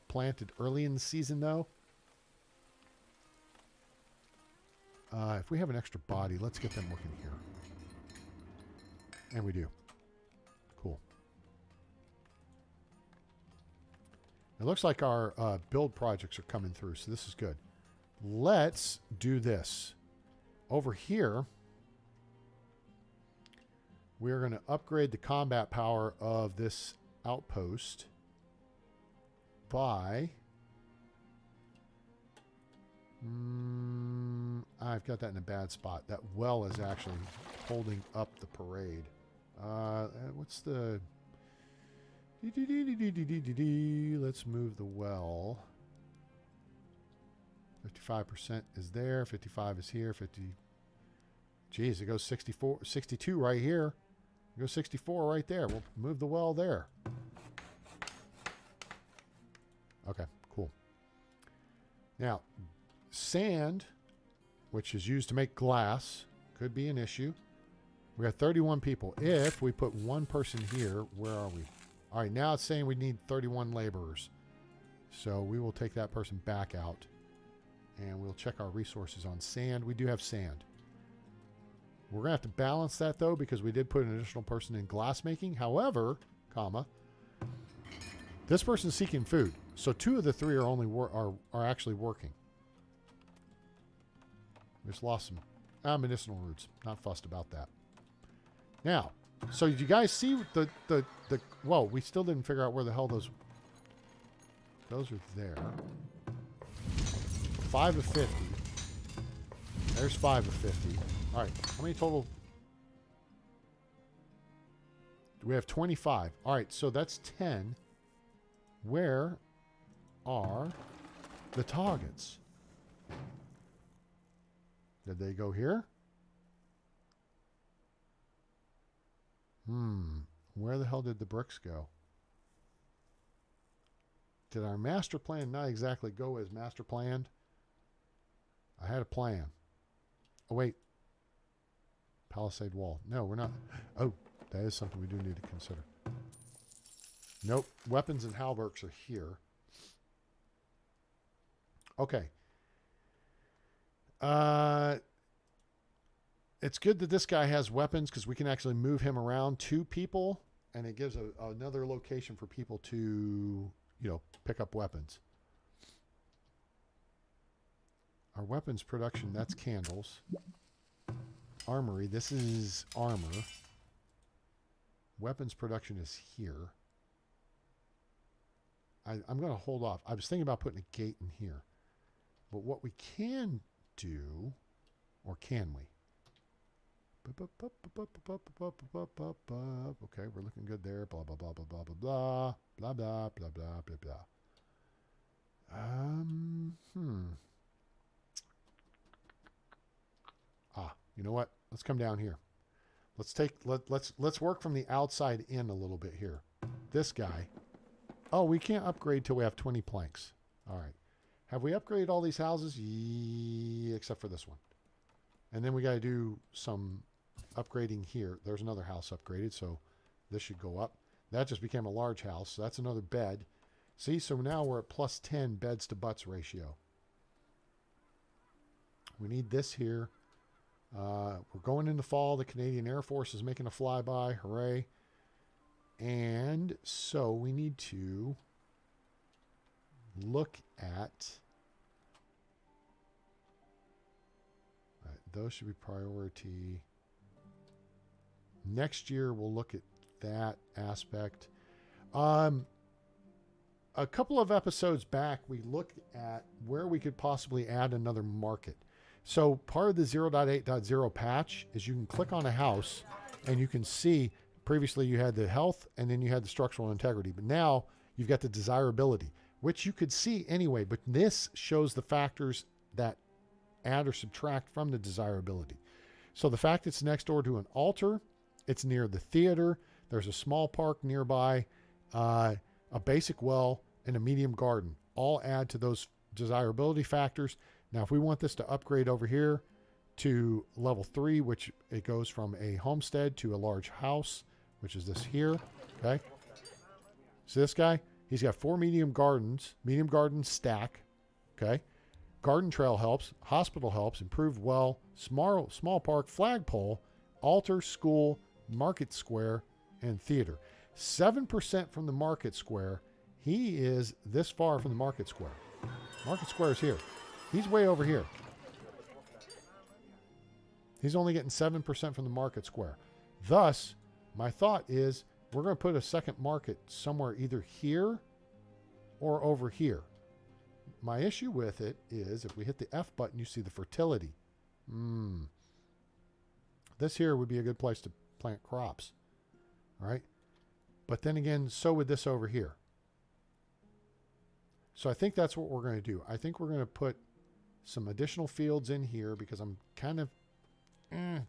planted early in the season, though. If we have an extra body, let's get them working here. And we do. Cool. It looks like our build projects are coming through, so this is good. Let's do this. Over here, we're going to upgrade the combat power of this outpost by... I've got that in a bad spot. That well is actually holding up the parade. What's the... Let's move the well. 55% is there. 55 is here. 50. Geez, it goes 64, 62 right here. It goes 64 right there. We'll move the well there. Okay, cool. Now, sand, which is used to make glass, could be an issue. We got 31 people. If we put one person here, where are we? All right, now it's saying we need 31 laborers. So we will take that person back out. And we'll check our resources on sand. We do have sand. We're going to have to balance that, though, because we did put an additional person in glass making. However, comma, this person's seeking food. So 2 of the 3 are only are actually working. We just lost some medicinal roots. Not fussed about that. Now, so did you guys see the whoa, we still didn't figure out where the hell those are there. 5 of 50. There's 5 of 50. All right, how many total? We have 25. All right, so that's 10. Where are the targets? Did they go here? Where the hell did the bricks go? Did our master plan not exactly go as master planned? I had a plan. Oh, wait. Palisade wall. No, we're not. Oh, that is something we do need to consider. Nope. Weapons and halberds are here. Okay. It's good that this guy has weapons because we can actually move him around to people, and it gives another location for people to, pick up weapons. Our weapons production, that's candles. Armory, this is armor. Weapons production is here. I'm going to hold off. I was thinking about putting a gate in here. But what we can do, or can we? Okay, we're looking good there. Blah, blah, blah, blah, blah, blah, blah. Blah, blah, blah, blah, blah, blah. You know what? Let's come down here. Let's work from the outside in a little bit here. This guy. Oh, we can't upgrade till we have 20 planks. All right. Have we upgraded all these houses? Except for this one. And then we got to do some upgrading here. There's another house upgraded, so this should go up. That just became a large house, so that's another bed. See, so now we're at plus 10 beds to butts ratio. We need this here. We're going into fall. The Canadian Air Force is making a flyby. Hooray. And so we need to look at... those should be priority. Next year, we'll look at that aspect. A couple of episodes back, we looked at where we could possibly add another market. So part of the 0.8.0 patch is you can click on a house and you can see previously you had the health and then you had the structural integrity. But now you've got the desirability, which you could see anyway. But this shows the factors that add or subtract from the desirability. So the fact it's next door to an altar, it's near the theater, there's a small park nearby, a basic well, and a medium garden all add to those desirability factors. Now, if we want this to upgrade over here to level 3, which it goes from a homestead to a large house, which is this here, okay? So this guy, he's got 4 medium garden stack, okay? Garden trail helps, hospital helps, improved well, small park, flagpole, altar, school, market square, and theater. 7% from the market square. He is this far from the market square. Market square is here. He's way over here. He's only getting 7% from the market square. Thus, my thought is we're going to put a second market somewhere either here or over here. My issue with it is if we hit the F button, you see the fertility. This here would be a good place to plant crops. All right. But then again, so would this over here. So I think that's what we're going to do. I think we're going to put some additional fields in here because I'm kind of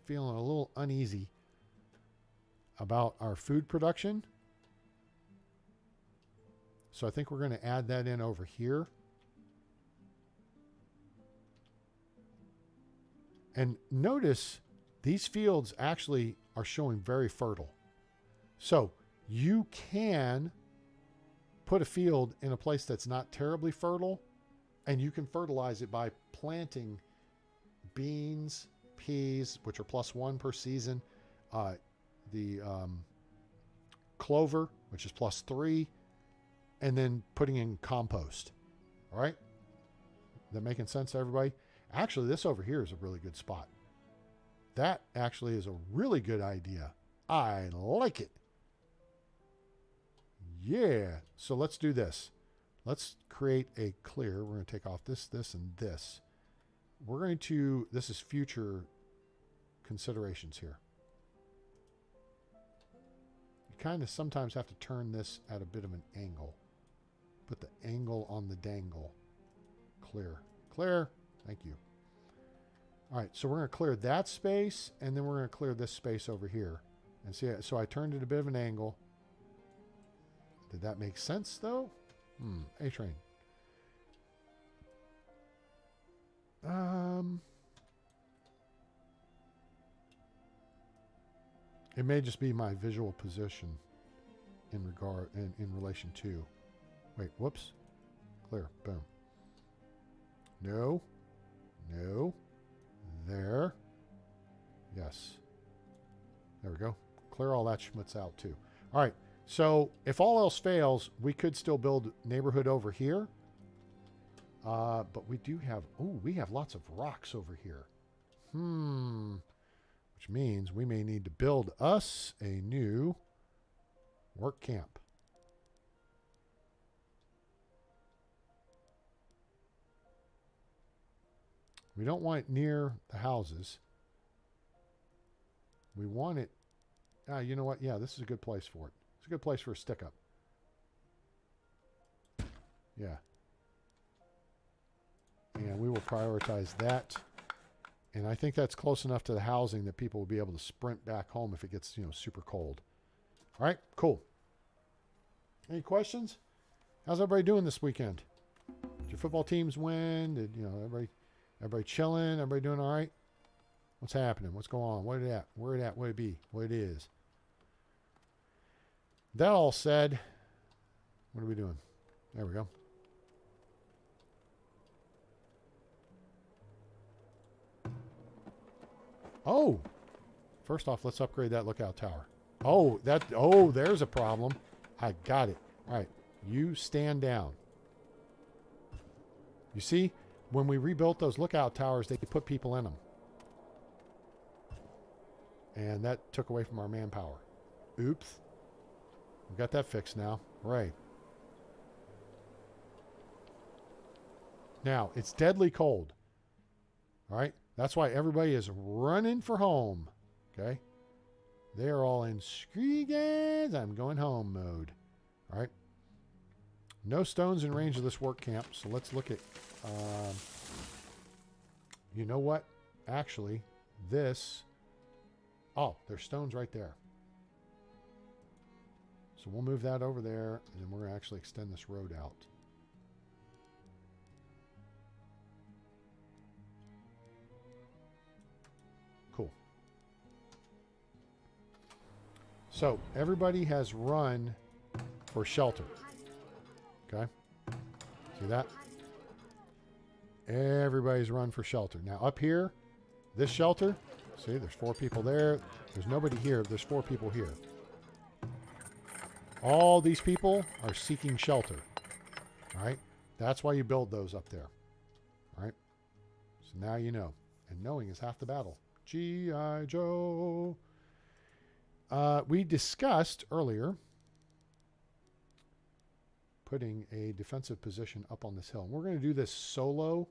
feeling a little uneasy about our food production. So I think we're going to add that in over here. And notice these fields actually are showing very fertile. So you can put a field in a place that's not terribly fertile, and you can fertilize it by planting beans, peas, which are +1 per season, the clover, which is +3, and then putting in compost. All right? That making sense to everybody? Actually, this over here is a really good spot. That actually is a really good idea. I like it. Yeah. So let's do this. Let's create a clear. We're going to take off this, this, and this. We're going to, this is future considerations here. You kind of sometimes have to turn this at a bit of an angle. Put the angle on the dangle. Clear. Clear. Thank you. All right, so we're going to clear that space, and then we're going to clear this space over here. And see, so I turned it a bit of an angle. Did that make sense, though? A-train. It may just be my visual position in relation to. Wait, whoops. Clear. Boom. No. No. There. Yes. There we go. Clear all that schmutz out too. All right. So if all else fails, we could still build neighborhood over here. But we do have, we have lots of rocks over here. Which means we may need to build us a new work camp. We don't want it near the houses. We want it, you know what? Yeah, this is a good place for it. It's a good place for a stick-up. Yeah. And we will prioritize that. And I think that's close enough to the housing that people will be able to sprint back home if it gets, super cold. All right, cool. Any questions? How's everybody doing this weekend? Did your football teams win? Did, everybody chilling? Everybody doing all right? What's happening? What's going on? What it at? Where it at? What it be? What it is? That all said, what are we doing? There we go. Oh, first off, let's upgrade that lookout tower. There's a problem. I got it. All right, you stand down. You see, when we rebuilt those lookout towers, they could put people in them. And that took away from our manpower. Oops. We got that fixed now. Right. Now, it's deadly cold. All right. That's why everybody is running for home. Okay. They are all in Screegas, I'm going home mode. All right. No stones in range of this work camp. So let's look at, you know what? Actually, this, there's stones right there. So we'll move that over there, and then we're going to actually extend this road out. Cool. So everybody has run for shelter. Okay? See that? Everybody's run for shelter. Now up here, this shelter, see, there's 4 people there. There's nobody here. There's 4 people here. All these people are seeking shelter. All right? That's why you build those up there. All right? So now you know. And knowing is half the battle. G.I. Joe. We discussed earlier putting a defensive position up on this hill. And we're going to do this solo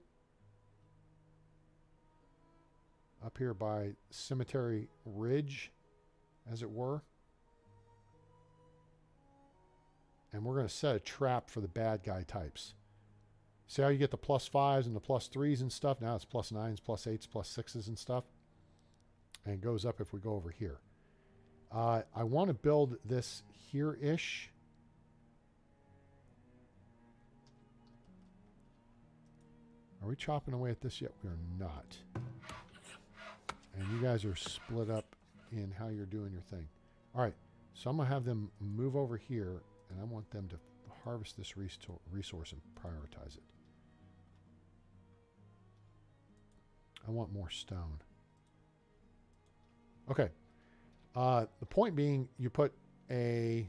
up here by Cemetery Ridge, as it were. And we're going to set a trap for the bad guy types. See how you get the +5s and the +3s and stuff? Now it's +9s, +8s, +6s and stuff. And it goes up if we go over here. I want to build this here-ish. Are we chopping away at this yet? We are not. And you guys are split up in how you're doing your thing. All right. So I'm going to have them move over here, and I want them to harvest this resource and prioritize it. I want more stone. Okay. The point being, you put a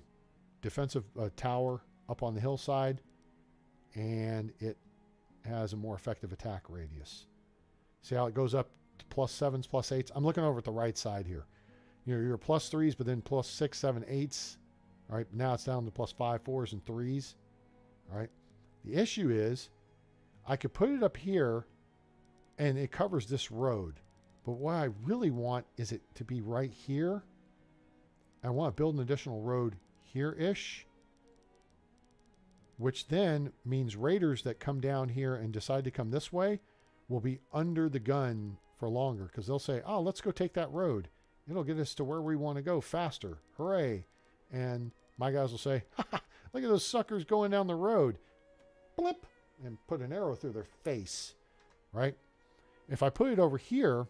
defensive tower up on the hillside, and it has a more effective attack radius. See how it goes up to +7s, +8s? I'm looking over at the right side here. You're +3s, but then +6, 7, 8s. All right, now it's down to +5, 4s, and 3s. All right. The issue is, I could put it up here, and it covers this road. But what I really want is it to be right here. I want to build an additional road here-ish, which then means raiders that come down here and decide to come this way will be under the gun for longer, because they'll say, oh, let's go take that road. It'll get us to where we want to go faster. Hooray. And my guys will say, look at those suckers going down the road. Blip. And put an arrow through their face. Right? If I put it over here,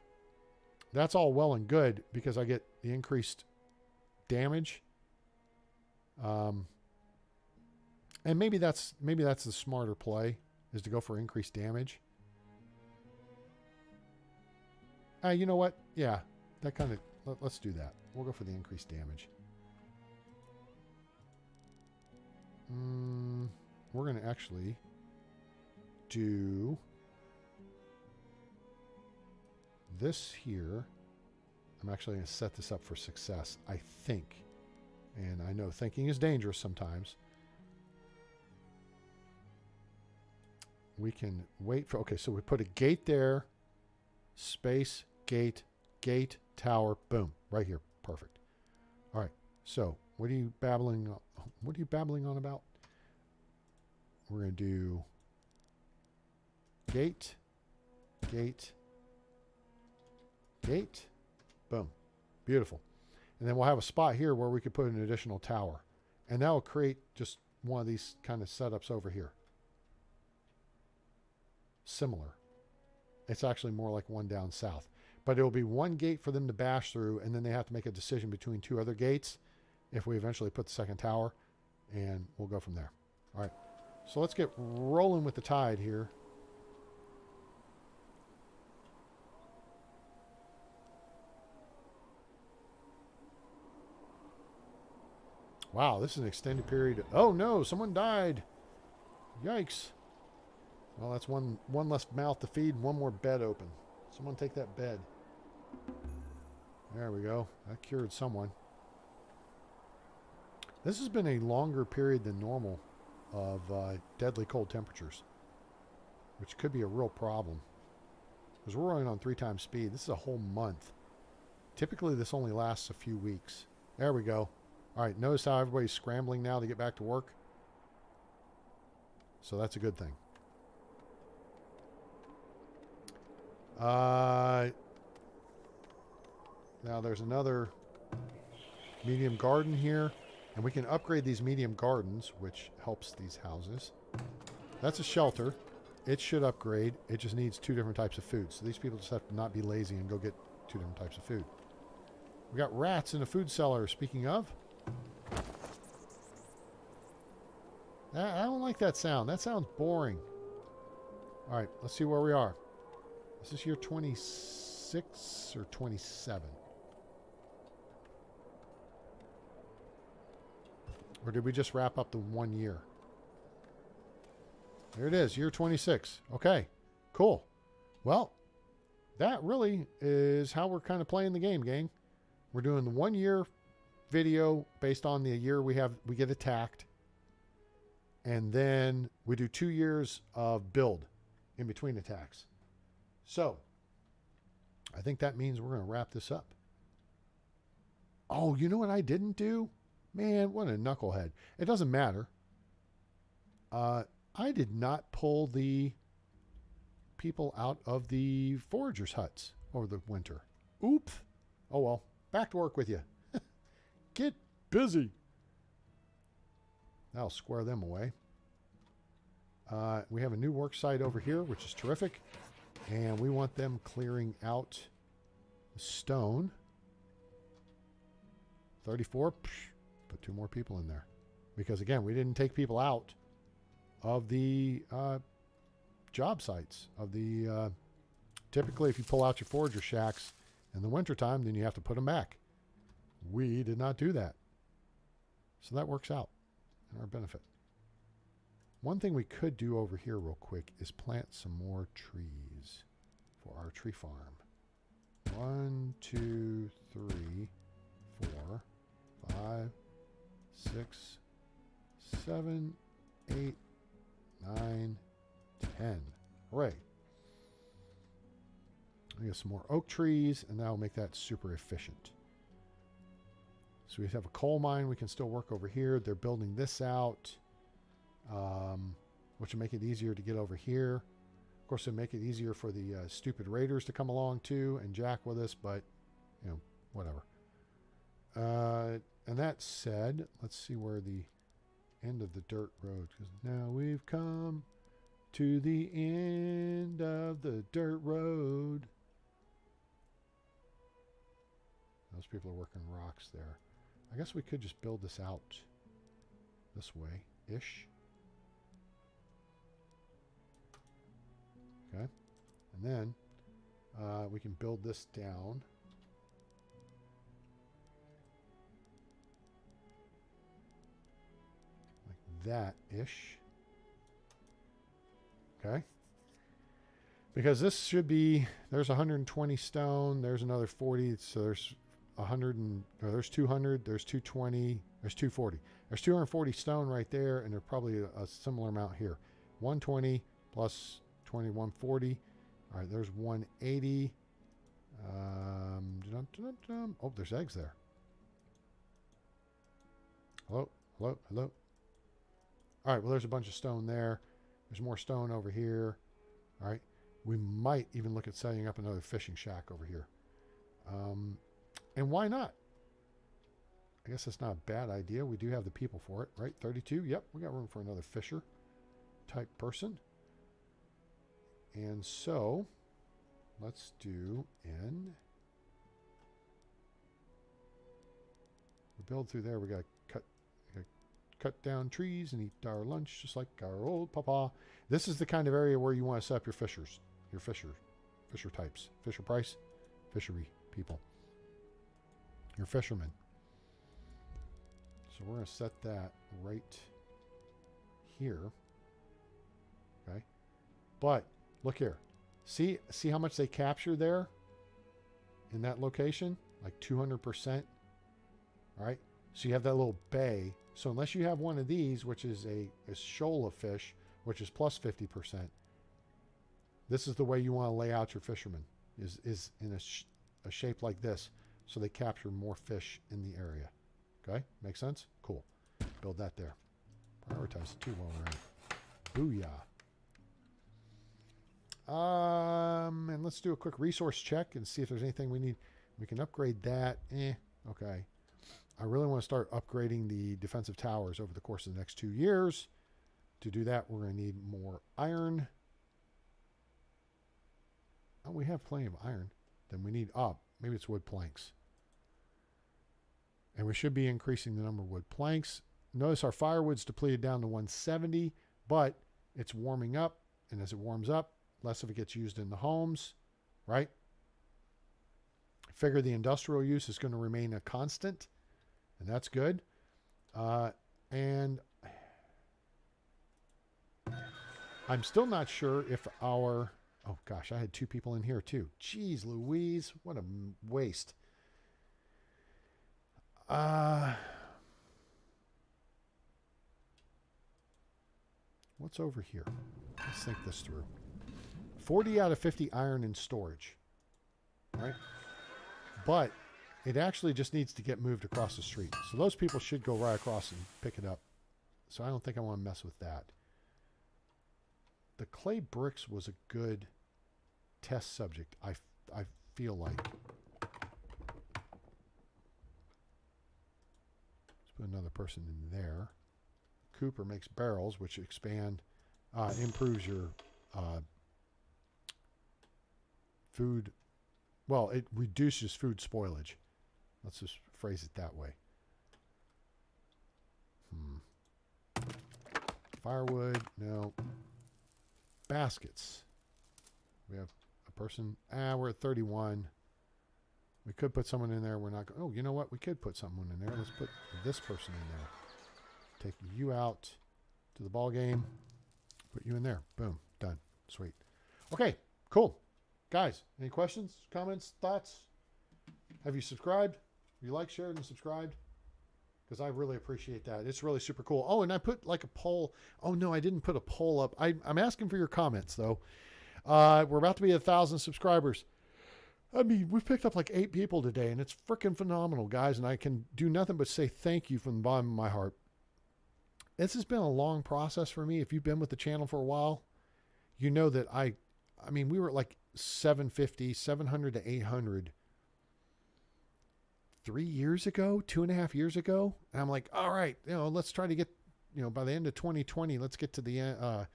that's all well and good because I get the increased damage. And maybe that's the smarter play, is to go for increased damage. You know what? Yeah, that kind of, let's do that. We'll go for the increased damage. We're going to actually do this here. I'm actually going to set this up for success, I think. And I know thinking is dangerous sometimes. We can wait for, okay, so we put a gate there, space, gate, gate, tower, boom, right here. Perfect. All right, so what are you babbling on about? We're going to do gate, gate, gate, boom. Beautiful. And then we'll have a spot here where we could put an additional tower. And that will create just one of these kind of setups over here. Similar. It's actually more like one down south. But it will be one gate for them to bash through, and then they have to make a decision between two other gates if we eventually put the second tower, and we'll go from there. All right. So let's get rolling with the tide here. Wow, this is an extended period. Oh no, someone died. Yikes. Well, that's one less mouth to feed and one more bed open. Someone take that bed. There we go. That cured someone. This has been a longer period than normal of deadly cold temperatures, which could be a real problem because we're running on 3 times speed. This is a whole month. Typically, this only lasts a few weeks. There we go. All right, notice how everybody's scrambling now to get back to work. So that's a good thing. Now there's another medium garden here, and we can upgrade these medium gardens, which helps these houses. That's a shelter. It should upgrade. It just needs 2 different types of food. So these people just have to not be lazy and go get 2 different types of food. We got rats in a food cellar, speaking of. I don't like that sound. That sounds boring. All right, let's see where we are. Is this year 26 or 27? Or did we just wrap up the 1 year? There it is, year 26. Okay, cool. Well, that really is how we're kind of playing the game, gang. We're doing the 1 year video based on the year we get attacked. And then we do 2 years of build in between attacks. So, I think that means we're going to wrap this up. Oh, you know what I didn't do? Man, what a knucklehead. It doesn't matter. I did not pull the people out of the foragers' huts over the winter. Oops. Oh well, back to work with you. Get busy. That'll square them away. We have a new work site over here, which is terrific. And we want them clearing out the stone. 34. Put 2 more people in there. Because, again, we didn't take people out of the job sites. Typically, if you pull out your forager shacks in the wintertime, then you have to put them back. We did not do that. So that works out in our benefit. One thing we could do over here real quick is plant some more trees for our tree farm. 1, 2, 3, 4, 5, 6, 7, 8, 9, 10. Hooray. We get some more oak trees, and that'll make that super efficient. So we have a coal mine we can still work over here. They're building this out, which will make it easier to get over here. Of course, it'll make it easier for the stupid raiders to come along too and jack with us, but, you know, whatever. And that said, let's see where the end of the dirt road, because now we've come to the end of the dirt road. Those people are working rocks there. I guess we could just build this out this way-ish. Okay. And then we can build this down. Like that-ish. Okay. Because this should be, there's 120 stone, there's another 40, so there's 100 and, or there's 200, there's 220, there's 240. There's 240 stone right there, and there's probably a similar amount here. 120 plus 20, 140. All right, there's 180. Oh, there's eggs there. Hello, hello, hello. All right, well, there's a bunch of stone there. There's more stone over here. All right. We might even look at setting up another fishing shack over here. And why not? I guess that's not a bad idea. We do have the people for it, right? 32. Yep, we got room for another fisher type person. And so let's do in. We build through there. We got to cut down trees and eat our lunch just like our old papa. This is the kind of area where you want to set up your fishers. Your fisher types. Fisher price, fishery people. Your fishermen. So we're going to set that right here. Okay. But look here. See how much they capture there in that location? Like 200%. All right. So you have that little bay. So unless you have one of these, which is a shoal of fish, which is plus 50%, this is the way you want to lay out your fishermen, is in a shape like this, so they capture more fish in the area. Okay? Make sense? Cool. Build that there. Prioritize it too while we're at it. Booyah. And let's do a quick resource check and see if there's anything we need. We can upgrade that. Okay. I really want to start upgrading the defensive towers over the course of the next 2 years. To do that, we're going to need more iron. Oh, we have plenty of iron. Then we need, maybe it's wood planks. And we should be increasing the number of wood planks. Notice our firewood's depleted down to 170, but it's warming up. And as it warms up, less of it gets used in the homes, right? I figure the industrial use is going to remain a constant, and that's good. And I'm still not sure if our... Oh, gosh, I had 2 people in here, too. Jeez Louise, what a waste. What's over here? Let's think this through. 40 out of 50 iron in storage. Right? But it actually just needs to get moved across the street. So those people should go right across and pick it up. So I don't think I want to mess with that. The clay bricks was a good test subject, I feel like. Let's put another person in there. Cooper makes barrels, which expand, improves your food. Well, it reduces food spoilage. Let's just phrase it that way. Firewood, no. Baskets. We have a person. We're at 31. We could put someone in there. We're not going. Oh, you know what? We could put someone in there. Let's put this person in there. Take you out to the ball game. Put you in there. Boom. Done. Sweet. Okay. Cool. Guys, any questions, comments, thoughts? Have you subscribed? Have you liked, shared, and subscribed? Because I really appreciate that. It's really super cool. Oh, and I put like a poll. Oh, no, I didn't put a poll up. I'm asking for your comments, though. We're about to be 1,000 subscribers. I mean, we've picked up like 8 people today, and it's freaking phenomenal, guys. And I can do nothing but say thank you from the bottom of my heart. This has been a long process for me. If you've been with the channel for a while, you know that I mean, we were at like 750, 700 to 800 3 years ago, 2.5 years ago. And I'm like, all right, let's try to get, by the end of 2020, let's get to the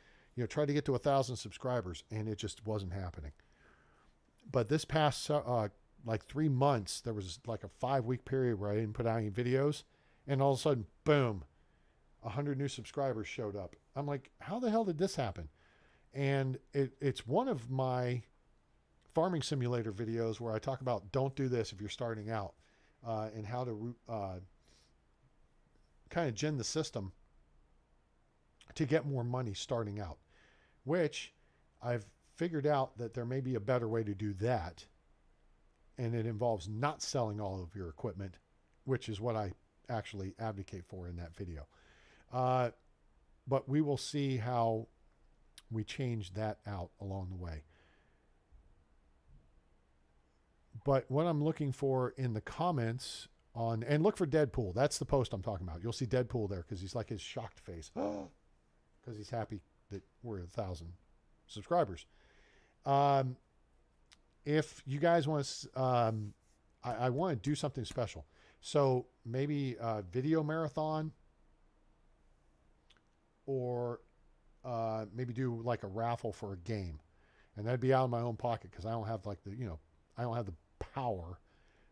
tried to get to 1,000 subscribers, and it just wasn't happening. But this past like 3 months, there was like a 5-week period where I didn't put out any videos, and all of a sudden, boom, 100 new subscribers showed up. I'm like, how the hell did this happen? And it's one of my farming simulator videos where I talk about don't do this if you're starting out, and how to kind of gen the system to get more money starting out, which I've figured out that there may be a better way to do that. And it involves not selling all of your equipment, which is what I actually advocate for in that video. But we will see how we change that out along the way. But what I'm looking for in the comments and look for Deadpool. That's the post I'm talking about. You'll see Deadpool there because he's like his shocked face. Because he's happy that we're 1,000 subscribers. If you guys want to, I want to do something special. So maybe a video marathon, or maybe do like a raffle for a game. And that'd be out of my own pocket because I don't have like I don't have the power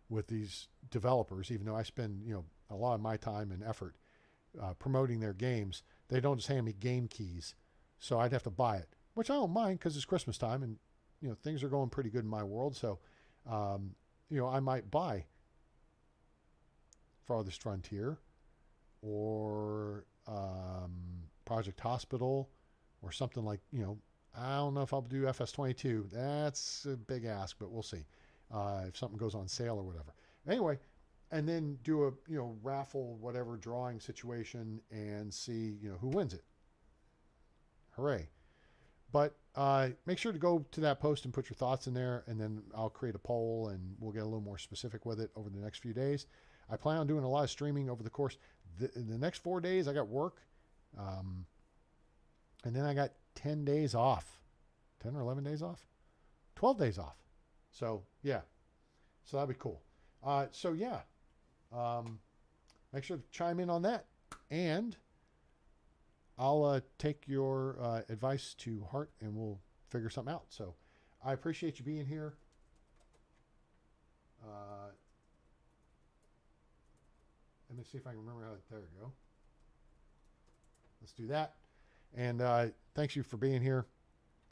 with these developers, even though I spend, a lot of my time and effort promoting their games. They don't just hand me game keys. So I'd have to buy it, which I don't mind because it's Christmas time and, things are going pretty good in my world. So, I might buy Farthest Frontier or Project Hospital or something like, I don't know if I'll do FS22. That's a big ask, but we'll see if something goes on sale or whatever. Anyway, and then do a, raffle, whatever, drawing situation and see, who wins it. Hooray. But make sure to go to that post and put your thoughts in there, and then I'll create a poll and we'll get a little more specific with it over the next few days. I plan on doing a lot of streaming over the course. The next 4 days I got work, and then I got 10 days off. 10 or 11 days off? 12 days off. So, yeah. So that'd be cool. Make sure to chime in on that. And I'll take your advice to heart and we'll figure something out. So I appreciate you being here. Let me see if I can remember how. There we go. Let's do that. And thanks you for being here.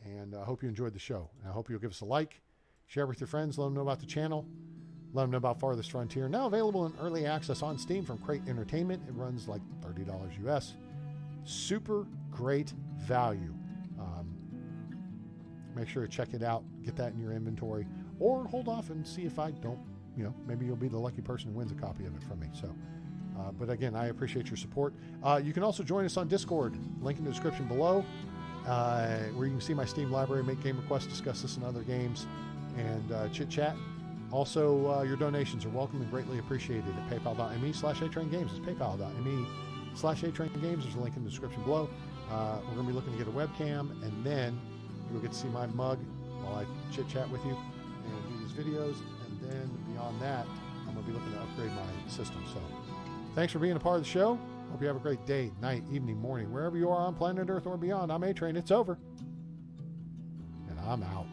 And I hope you enjoyed the show. And I hope you'll give us a like, share with your friends, let them know about the channel, let them know about Farthest Frontier. Now available in early access on Steam from Crate Entertainment. It runs like $30 US. Super great value. Make sure to check it out. Get that in your inventory. Or hold off and see if I don't, maybe you'll be the lucky person who wins a copy of it from me. So, but again, I appreciate your support. You can also join us on Discord. Link in the description below. Where you can see my Steam library, make game requests, discuss this and other games, and chit-chat. Also, your donations are welcome and greatly appreciated at paypal.me/atraingames. It's paypal.me/atraingames. There's a link in the description below. We're going to be looking to get a webcam, and then you'll get to see my mug while I chit-chat with you and do these videos. And then beyond that, I'm going to be looking to upgrade my system. So thanks for being a part of the show. Hope you have a great day, night, evening, morning, wherever you are on planet Earth or beyond. I'm A-Train. It's over. And I'm out.